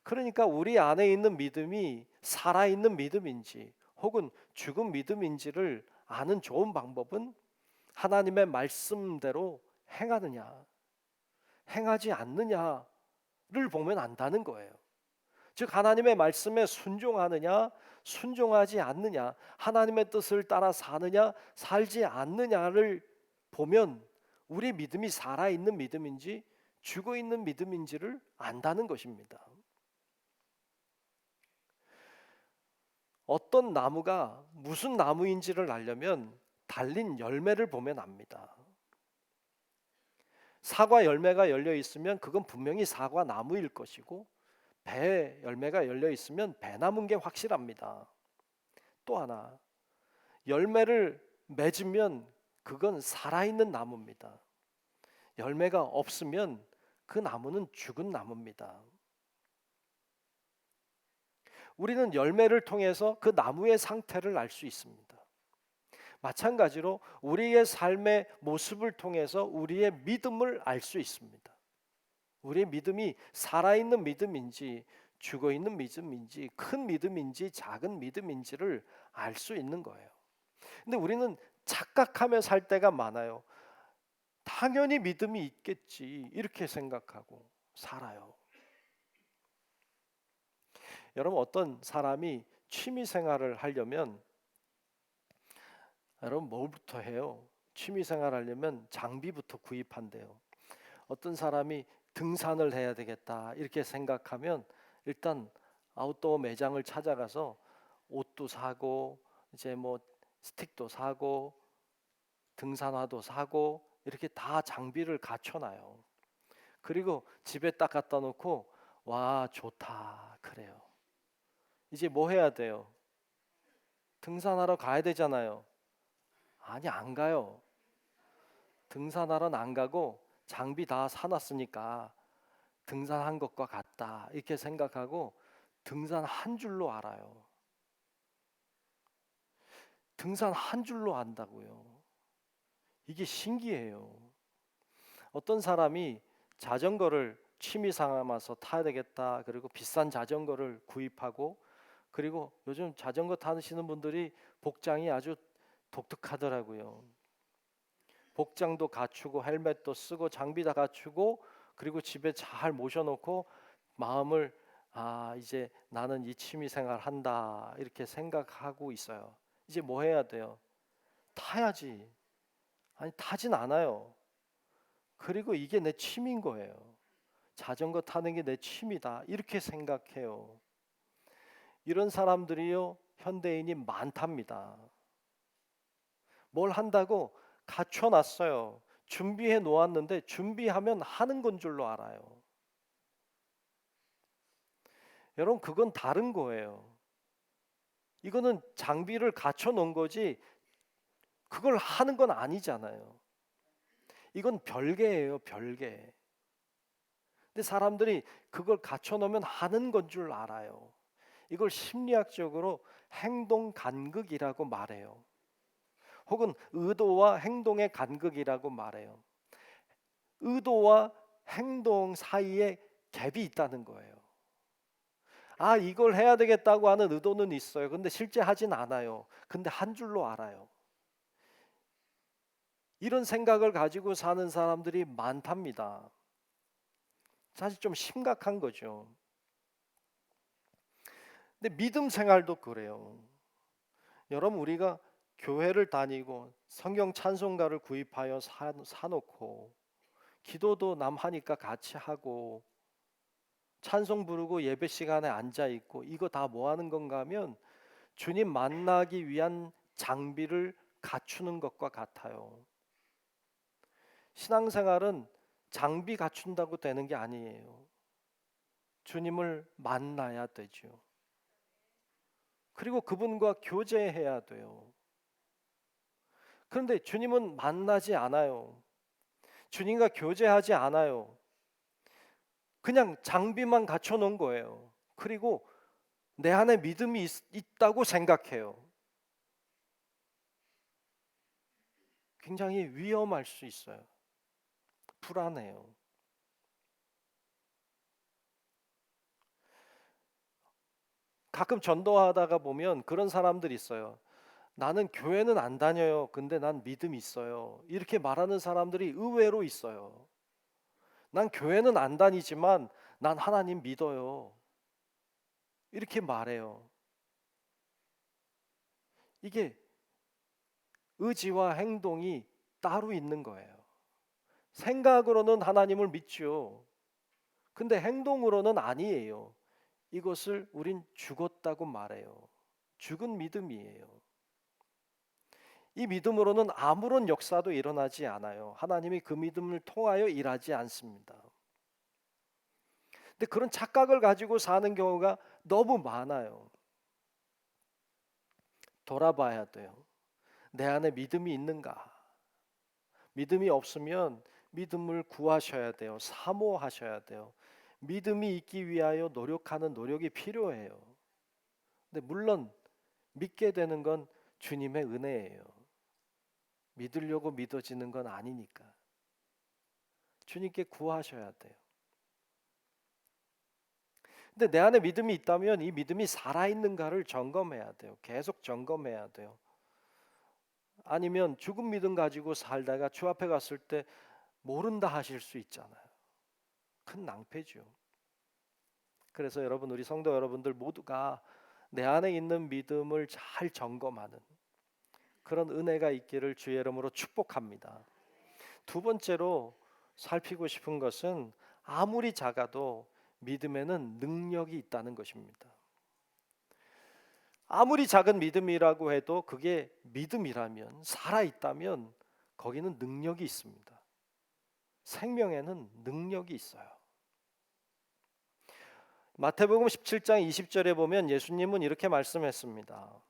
그러니까 우리 안에 있는 믿음이 살아있는 믿음인지 혹은 죽은 믿음인지를 아는 좋은 방법은 하나님의 말씀대로 행하느냐 행하지 않느냐를 보면 안다는 거예요. 즉 하나님의 말씀에 순종하느냐 순종하지 않느냐, 하나님의 뜻을 따라 사느냐 살지 않느냐를 보면 우리 믿음이 살아있는 믿음인지 죽어있는 믿음인지를 안다는 것입니다. 어떤 나무가 무슨 나무인지를 알려면 달린 열매를 보면 압니다. 사과 열매가 열려 있으면 그건 분명히 사과 나무일 것이고, 배 열매가 열려 있으면 배나무인 게 확실합니다. 또 하나, 열매를 맺으면 그건 살아있는 나무입니다. 열매가 없으면 그 나무는 죽은 나무입니다. 우리는 열매를 통해서 그 나무의 상태를 알 수 있습니다. 마찬가지로 우리의 삶의 모습을 통해서 우리의 믿음을 알 수 있습니다. 우리의 믿음이 살아있는 믿음인지 죽어있는 믿음인지 큰 믿음인지 작은 믿음인지를 알 수 있는 거예요. 근데 우리는 착각하며 살 때가 많아요. 당연히 믿음이 있겠지 이렇게 생각하고 살아요. 여러분, 어떤 사람이 취미 생활을 하려면 여러분 뭐부터 해요? 취미 생활 하려면 장비부터 구입한대요. 어떤 사람이 등산을 해야 되겠다 이렇게 생각하면 일단 아웃도어 매장을 찾아가서 옷도 사고 이제 뭐 스틱도 사고 등산화도 사고 이렇게 다 장비를 갖춰놔요. 그리고 집에 딱 갖다 놓고 와 좋다 그래요. 이제 뭐 해야 돼요? 등산하러 가야 되잖아요. 아니 안 가요. 등산하러는 안 가고 장비 다 사놨으니까 등산한 것과 같다 이렇게 생각하고 등산 한 줄로 알아요. 등산 한 줄로 안다고요. 이게 신기해요. 어떤 사람이 자전거를 취미 삼아서 타야 되겠다 그리고 비싼 자전거를 구입하고, 그리고 요즘 자전거 타시는 분들이 복장이 아주 독특하더라고요. 복장도 갖추고 헬멧도 쓰고 장비 다 갖추고 그리고 집에 잘 모셔놓고 마음을 이제 나는 이 취미 생활 한다 이렇게 생각하고 있어요. 이제 뭐 해야 돼요? 타야지. 아니 타진 않아요. 그리고 이게 내 취미인 거예요. 자전거 타는 게 내 취미다 이렇게 생각해요. 이런 사람들이요 현대인이 많답니다. 뭘 한다고 갖춰놨어요. 준비해 놓았는데 준비하면 하는 건 줄로 알아요. 여러분 그건 다른 거예요. 이거는 장비를 갖춰 놓은 거지 그걸 하는 건 아니잖아요. 이건 별개예요, 별개. 근데 사람들이 그걸 갖춰놓으면 하는 건 줄 알아요. 이걸 심리학적으로 행동 간극이라고 말해요. 혹은 의도와 행동의 간극이라고 말해요. 의도와 행동 사이에 갭이 있다는 거예요. 아, 이걸 해야 되겠다고 하는 의도는 있어요. 근데 실제 하진 않아요. 근데 한 줄로 알아요. 이런 생각을 가지고 사는 사람들이 많답니다. 사실 좀 심각한 거죠. 근데 믿음 생활도 그래요. 여러분, 우리가 교회를 다니고 성경 찬송가를 구입하여 사놓고 기도도 남 하니까 같이 하고 찬송 부르고 예배 시간에 앉아 있고, 이거 다 뭐 하는 건가 하면 주님 만나기 위한 장비를 갖추는 것과 같아요. 신앙생활은 장비 갖춘다고 되는 게 아니에요. 주님을 만나야 되죠. 그리고 그분과 교제해야 돼요. 그런데 주님은 만나지 않아요. 주님과 교제하지 않아요. 그냥 장비만 갖춰 놓은 거예요. 그리고 내 안에 믿음이 있다고 생각해요. 굉장히 위험할 수 있어요. 불안해요. 가끔 전도하다가 보면 그런 사람들이 있어요. 나는 교회는 안 다녀요. 근데 난 믿음이 있어요. 이렇게 말하는 사람들이 의외로 있어요. 난 교회는 안 다니지만 난 하나님 믿어요. 이렇게 말해요. 이게 의지와 행동이 따로 있는 거예요. 생각으로는 하나님을 믿죠. 근데 행동으로는 아니에요. 이것을 우린 죽었다고 말해요. 죽은 믿음이에요. 이 믿음으로는 아무런 역사도 일어나지 않아요. 하나님이 그 믿음을 통하여 일하지 않습니다. 근데 그런 착각을 가지고 사는 경우가 너무 많아요. 돌아봐야 돼요. 내 안에 믿음이 있는가? 믿음이 없으면 믿음을 구하셔야 돼요. 사모하셔야 돼요. 믿음이 있기 위하여 노력하는 노력이 필요해요. 근데 물론 믿게 되는 건 주님의 은혜예요. 믿으려고 믿어지는 건 아니니까. 주님께 구하셔야 돼요. 근데 내 안에 믿음이 있다면 이 믿음이 살아있는가를 점검해야 돼요. 계속 점검해야 돼요. 아니면 죽은 믿음 가지고 살다가 주 앞에 갔을 때 모른다 하실 수 있잖아요. 큰 낭패죠. 그래서 여러분, 우리 성도 여러분들 모두가 내 안에 있는 믿음을 잘 점검하는 그런 은혜가 있기를 주의 이름으로 축복합니다. 두 번째로 살피고 싶은 것은 아무리 작아도 믿음에는 능력이 있다는 것입니다. 아무리 작은 믿음이라고 해도 그게 믿음이라면, 살아있다면 거기는 능력이 있습니다. 생명에는 능력이 있어요. 마태복음 17장 20절에 보면 예수님은 이렇게 말씀했습니다.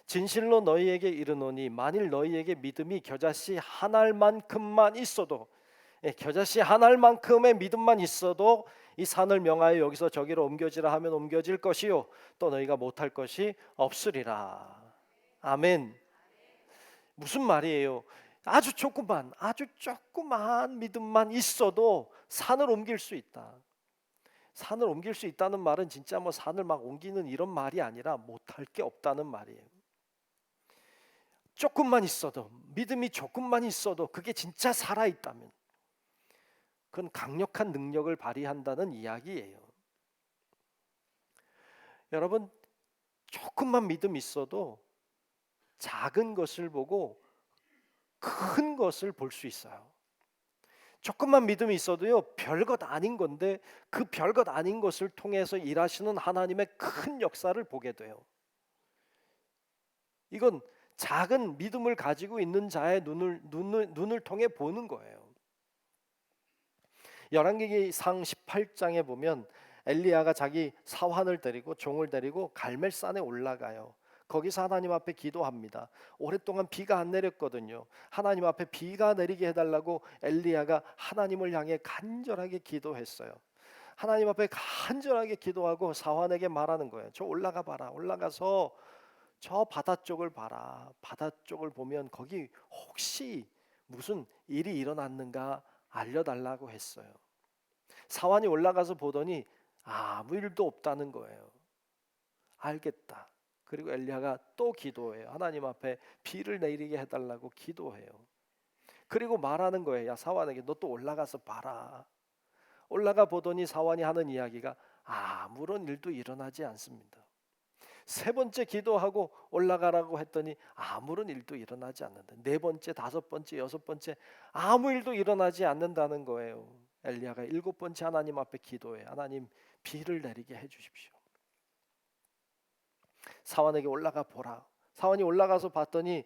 진실로 너희에게 이르노니 만일 너희에게 믿음이 겨자씨 한 알만큼만 있어도, 겨자씨 한 알만큼의 믿음만 있어도 이 산을 명하여 여기서 저기로 옮겨지라 하면 옮겨질 것이요 또 너희가 못할 것이 없으리라. 아멘. 무슨 말이에요? 아주 조그만 믿음만 있어도 산을 옮길 수 있다. 산을 옮길 수 있다는 말은 진짜 뭐 산을 막 옮기는 이런 말이 아니라 못할 게 없다는 말이에요. 조금만 있어도, 믿음이 조금만 있어도 그게 진짜 살아있다면 그건 강력한 능력을 발휘한다는 이야기예요. 여러분, 조금만 믿음 있어도 작은 것을 보고 큰 것을 볼 수 있어요. 조금만 믿음이 있어도요, 별것 아닌 건데 그 별것 아닌 것을 통해서 일하시는 하나님의 큰 역사를 보게 돼요. 이건 작은 믿음을 가지고 있는 자의 눈을 통해 보는 거예요. 열왕기상 18장에 보면 엘리야가 자기 사환을 데리고 종을 데리고 갈멜산에 올라가요. 거기서 하나님 앞에 기도합니다. 오랫동안 비가 안 내렸거든요. 하나님 앞에 비가 내리게 해달라고 엘리야가 하나님을 향해 간절하게 기도했어요. 하나님 앞에 간절하게 기도하고 사환에게 말하는 거예요. 저 올라가 봐라. 올라가서 저 바다 쪽을 봐라. 바다 쪽을 보면 거기 혹시 무슨 일이 일어났는가 알려달라고 했어요. 사환이 올라가서 보더니 아무 일도 없다는 거예요. 알겠다. 그리고 엘리야가 또 기도해요. 하나님 앞에 비를 내리게 해달라고 기도해요. 그리고 말하는 거예요. 야, 사환에게 너 또 올라가서 봐라. 올라가 보더니 사환이 하는 이야기가 아무런 일도 일어나지 않습니다. 세 번째 기도하고 올라가라고 했더니 아무런 일도 일어나지 않는다. 네 번째, 다섯 번째, 여섯 번째 아무 일도 일어나지 않는다는 거예요. 엘리야가 일곱 번째 하나님 앞에 기도해. 하나님 비를 내리게 해주십시오. 사환에게 올라가 보라. 사환이 올라가서 봤더니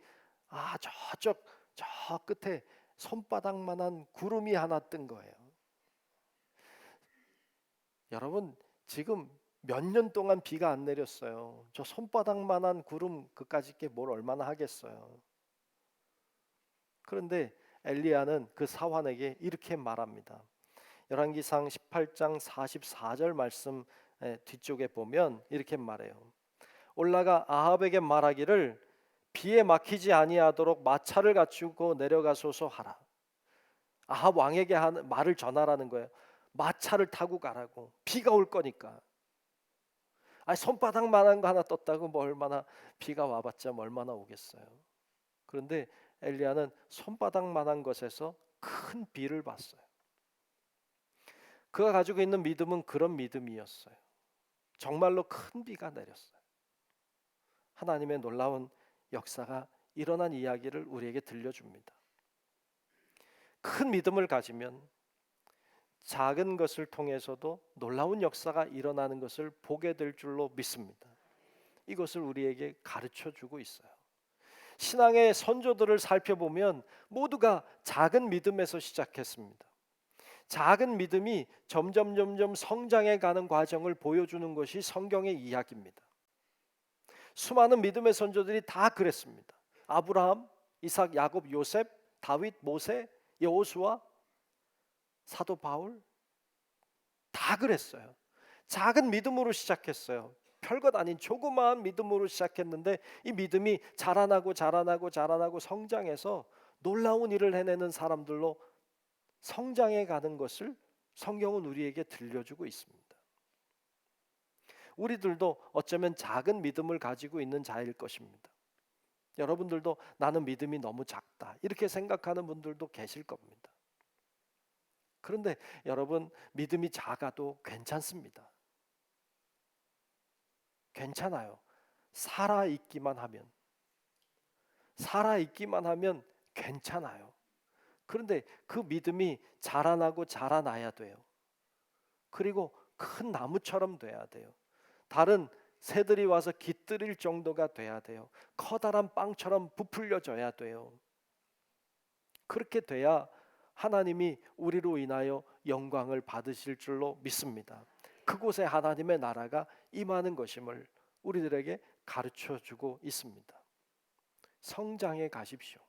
저쪽 저 끝에 손바닥만한 구름이 하나 뜬 거예요. 여러분 지금 몇 년 동안 비가 안 내렸어요. 저 손바닥만한 구름 그까짓 게 뭘 얼마나 하겠어요. 그런데 엘리야는 그 사환에게 이렇게 말합니다. 열왕기상 18장 44절 말씀 뒤쪽에 보면 이렇게 말해요. 올라가 아합에게 말하기를 비에 막히지 아니하도록 마차를 갖추고 내려가소서 하라. 아합 왕에게 하는 말을 전하라는 거예요. 마차를 타고 가라고. 비가 올 거니까. 손바닥만한 거 하나 떴다고 뭐 얼마나 비가 와봤자 뭐 얼마나 오겠어요. 그런데 엘리야는 손바닥만한 것에서 큰 비를 봤어요. 그가 가지고 있는 믿음은 그런 믿음이었어요. 정말로 큰 비가 내렸어요. 하나님의 놀라운 역사가 일어난 이야기를 우리에게 들려줍니다. 큰 믿음을 가지면 작은 것을 통해서도 놀라운 역사가 일어나는 것을 보게 될 줄로 믿습니다. 이것을 우리에게 가르쳐주고 있어요. 신앙의 선조들을 살펴보면 모두가 작은 믿음에서 시작했습니다. 작은 믿음이 점점 성장해 가는 과정을 보여주는 것이 성경의 이야기입니다. 수많은 믿음의 선조들이 다 그랬습니다. 아브라함, 이삭, 야곱, 요셉, 다윗, 모세, 여호수아, 사도 바울 다 그랬어요. 작은 믿음으로 시작했어요. 별것 아닌 조그마한 믿음으로 시작했는데 이 믿음이 자라나고 성장해서 놀라운 일을 해내는 사람들로 성장해 가는 것을 성경은 우리에게 들려주고 있습니다. 우리들도 어쩌면 작은 믿음을 가지고 있는 자일 것입니다. 여러분들도 나는 믿음이 너무 작다 이렇게 생각하는 분들도 계실 겁니다. 그런데 여러분 믿음이 작아도 괜찮습니다. 괜찮아요. 살아있기만 하면 괜찮아요. 그런데 그 믿음이 자라나야 돼요. 그리고 큰 나무처럼 돼야 돼요. 다른 새들이 와서 깃들일 정도가 돼야 돼요. 커다란 빵처럼 부풀려져야 돼요. 그렇게 돼야 하나님이 우리로 인하여 영광을 받으실 줄로 믿습니다. 그곳에 하나님의 나라가 임하는 것임을 우리들에게 가르쳐주고 있습니다. 성장해 가십시오.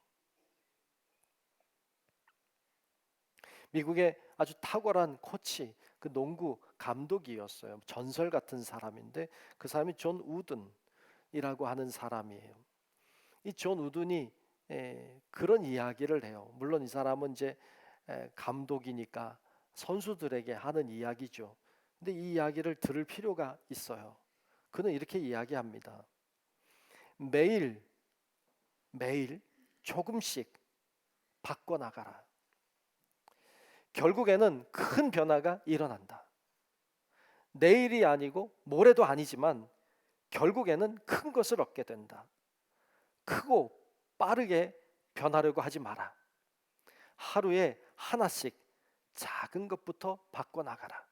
미국의 아주 탁월한 코치, 그 농구 감독이었어요. 전설 같은 사람인데 그 사람이 존 우든이라고 하는 사람이에요. 이 존 우든이 그런 이야기를 해요. 물론 이 사람은 이제 감독이니까 선수들에게 하는 이야기죠. 근데 이 이야기를 들을 필요가 있어요. 그는 이렇게 이야기합니다. 매일 조금씩 바꿔나가라. 결국에는 큰 변화가 일어난다. 내일이 아니고 모레도 아니지만 결국에는 큰 것을 얻게 된다. 크고 빠르게 변하려고 하지 마라. 하루에 하나씩 작은 것부터 바꿔나가라.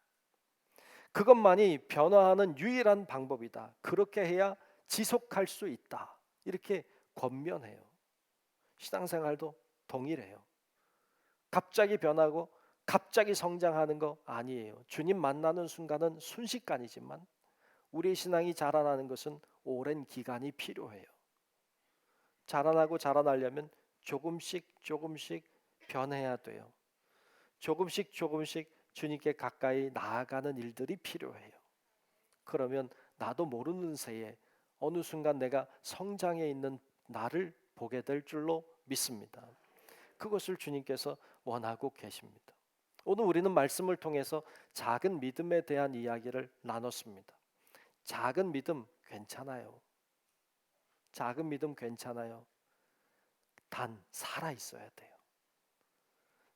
그것만이 변화하는 유일한 방법이다. 그렇게 해야 지속할 수 있다. 이렇게 권면해요. 신앙생활도 동일해요. 갑자기 변하고 갑자기 성장하는 거 아니에요. 주님 만나는 순간은 순식간이지만 우리의 신앙이 자라나는 것은 오랜 기간이 필요해요. 자라나려면 조금씩 변해야 돼요. 조금씩 주님께 가까이 나아가는 일들이 필요해요. 그러면 나도 모르는 새에 어느 순간 내가 성장해 있는 나를 보게 될 줄로 믿습니다. 그것을 주님께서 원하고 계십니다. 오늘 우리는 말씀을 통해서 작은 믿음에 대한 이야기를 나눴습니다. 작은 믿음 괜찮아요. 작은 믿음 괜찮아요. 단 살아 있어야 돼요.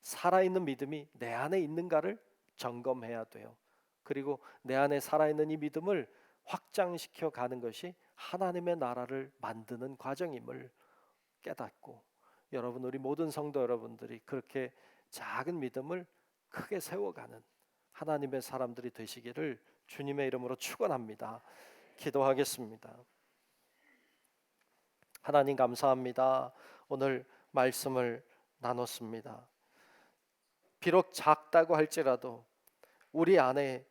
살아있는 믿음이 내 안에 있는가를 점검해야 돼요. 그리고 내 안에 살아있는 이 믿음을 확장시켜 가는 것이 하나님의 나라를 만드는 과정임을 깨닫고, 여러분, 우리 모든 성도 여러분들이 그렇게 작은 믿음을 크게 세워가는 하나님의 사람들이 되시기를 주님의 이름으로 축원합니다. 기도하겠습니다. 하나님 감사합니다. 오늘 말씀을 나눴습니다. 비록 작다고 할지라도 우리 안에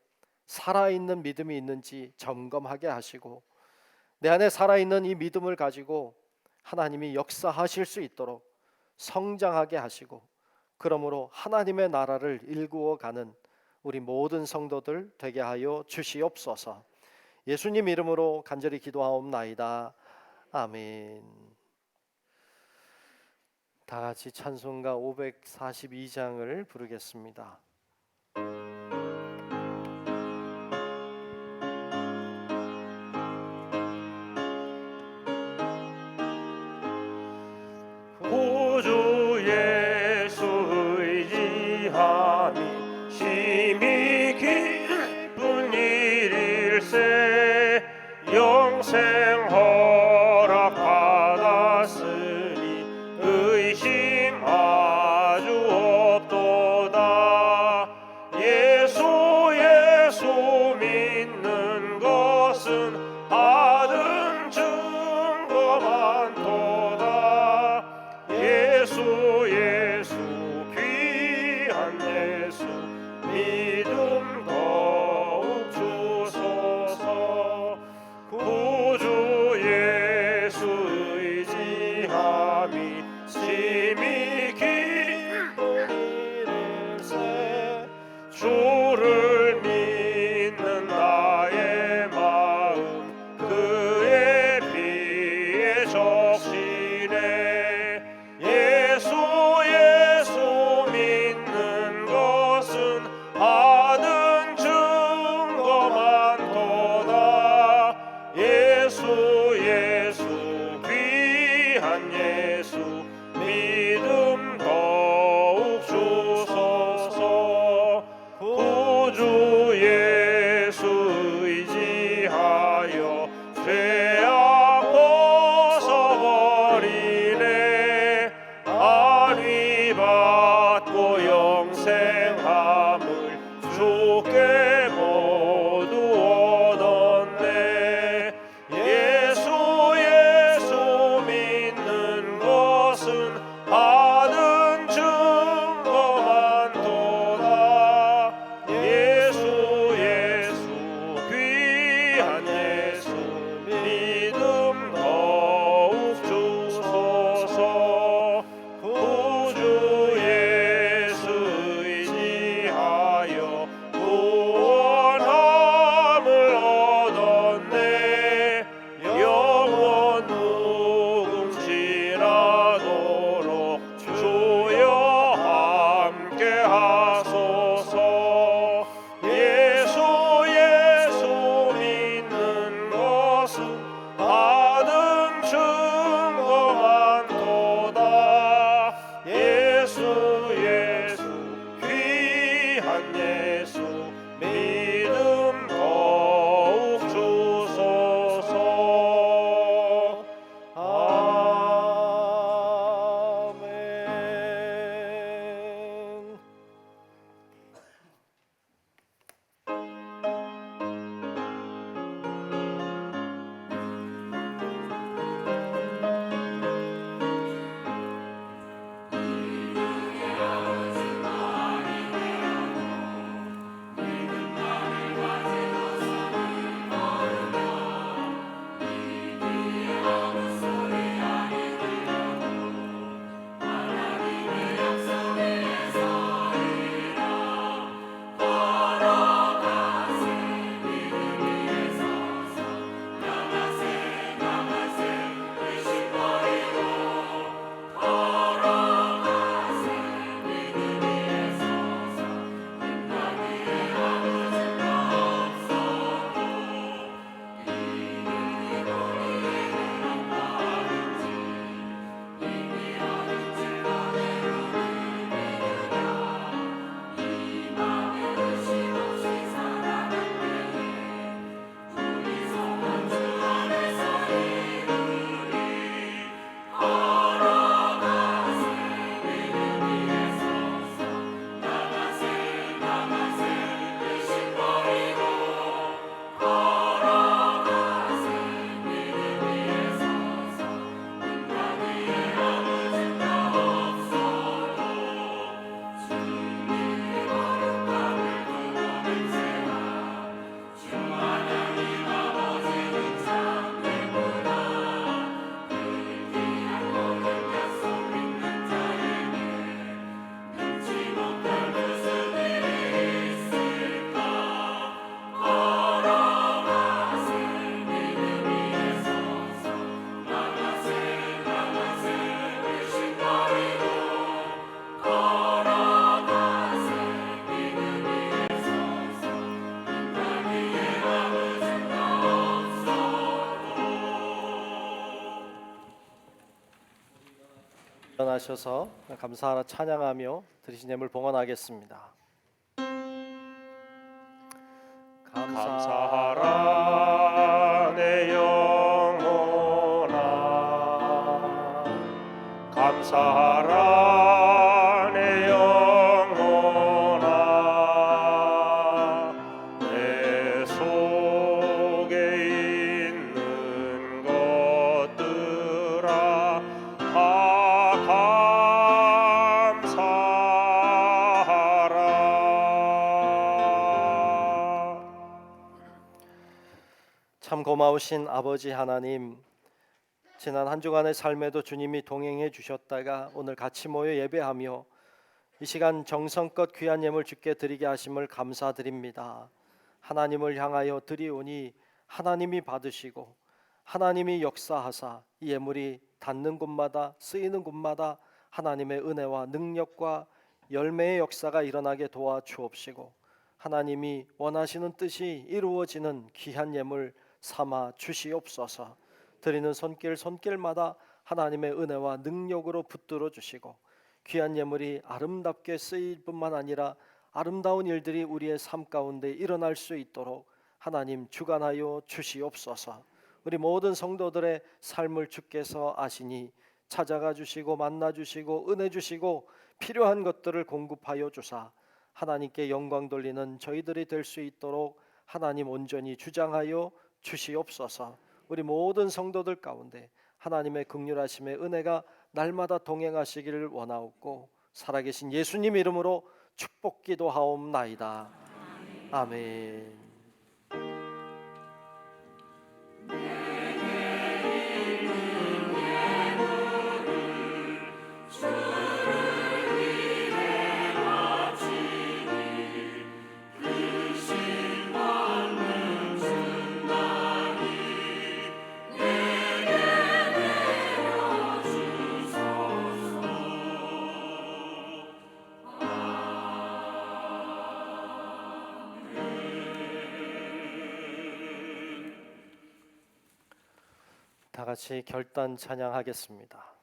살아있는 믿음이 있는지 점검하게 하시고, 내 안에 살아있는 이 믿음을 가지고 하나님이 역사하실 수 있도록 성장하게 하시고, 그러므로 하나님의 나라를 일구어가는 우리 모든 성도들 되게 하여 주시옵소서. 예수님 이름으로 간절히 기도하옵나이다. 아멘. 다 같이 찬송가 542장을 부르겠습니다. 구주 예수 의지함이 심히 기쁜 일일세. 영생 허락 받았으니 의심 아주 없도다. 예수 믿는 것은 받은 증거 많도다. 예수 귀한 예수 믿음 더욱 주소서. 구주 예수 의지함이 심히 기쁜 일일세. 주를 믿는 나의 마음 그의 피에 적시네. 예수 믿는 것은 받은 증거 많도다. 예수 귀한 예수 믿음 더욱 주소서. 구주 예수 의지하여 죄악 벗어버리네. 안위 받고 영생함을 주께 모두 얻었네. 예수 믿는 것은 받은 증거 많도다. 예수 귀한 예수 믿음 더욱 주소서. 구주 예수 의지하여 구원함을 얻었네. 영원 누금지라도록 주여 함께 하소서. 예수 믿는 것은 받은 증거 많도다. 예수 귀한 예수 믿음 더욱 주소서. 아멘. 。 아멘. 일어나셔서 감사하라 찬양하며 드리신 예물 봉헌하겠습니다. 감사하라 내 영혼아, 감사하라 내 영혼아, 내 속에 있는 것들아 다 감사하라. 참 고마우신 아버지 하나님, 지난 한 주간의 삶에도 주님이 동행해 주셨다가 오늘 같이 모여 예배하며 이 시간 정성껏 귀한 예물 주께 드리게 하심을 감사드립니다. 하나님을 향하여 드리오니 하나님이 받으시고 하나님이 역사하사 이 예물이 닿는 곳마다 쓰이는 곳마다 하나님의 은혜와 능력과 열매의 역사가 일어나게 도와주옵시고 하나님이 원하시는 뜻이 이루어지는 귀한 예물 삼아 주시옵소서. 드리는 손길마다 하나님의 은혜와 능력으로 붙들어 주시고 귀한 예물이 아름답게 쓰일 뿐만 아니라 아름다운 일들이 우리의 삶 가운데 일어날 수 있도록 하나님 주관하여 주시옵소서. 우리 모든 성도들의 삶을 주께서 아시니 찾아가 주시고 만나 주시고 은혜 주시고 필요한 것들을 공급하여 주사 하나님께 영광 돌리는 저희들이 될 수 있도록 하나님 온전히 주장하여 주시옵소서. 우리 모든 성도들 가운데 하나님의 긍휼하심의 은혜가 날마다 동행하시기를 원하옵고 살아계신 예수님 이름으로 축복 기도하옵나이다. 아멘. 다 같이 결단 찬양하겠습니다.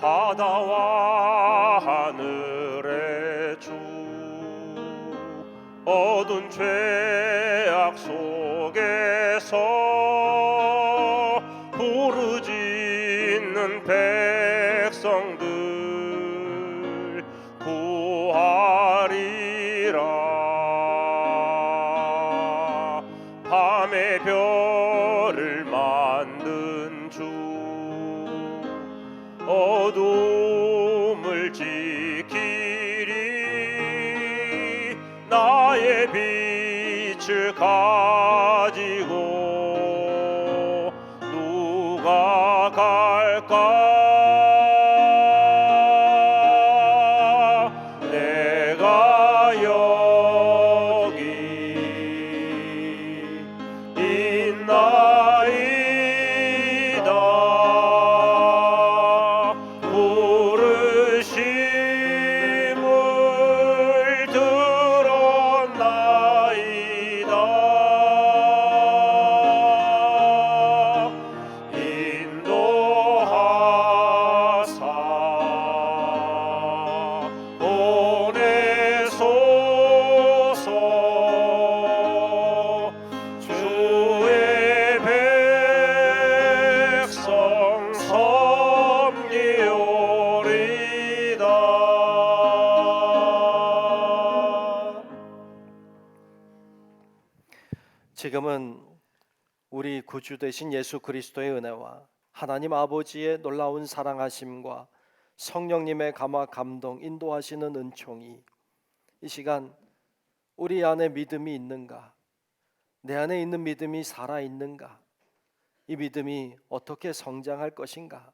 바다와 하늘의 주, 어두운 죄악 속에서 부르짖는 백성들 구하리라. 밤의 별을 만든 주, 어둠을 지키리. 나의 빛을 가지고 누가 갈까? 내가 여기 있나이다. 부르심을 들었나이다. 인도하사 보내소서. 주의 백성 섬기오리다. 지금은 우리 구주 되신 예수 그리스도의 은혜와 하나님 아버지의 놀라운 사랑하심과 성령님의 감화 감동 인도하시는 은총이 이 시간 우리 안에 믿음이 있는가? 내 안에 있는 믿음이 살아있는가? 이 믿음이 어떻게 성장할 것인가?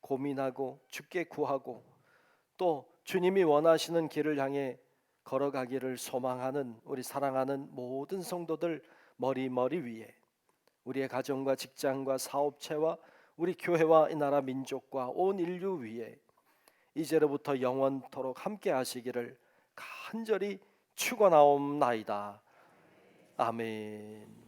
고민하고 주께 구하고 또 주님이 원하시는 길을 향해 걸어가기를 소망하는 우리 사랑하는 모든 성도들 머리 위에 우리의 가정과 직장과 사업체와 우리 교회와 이 나라 민족과 온 인류 위에 이제로부터 영원토록 함께 하시기를 간절히 축원하옵나이다. 아멘.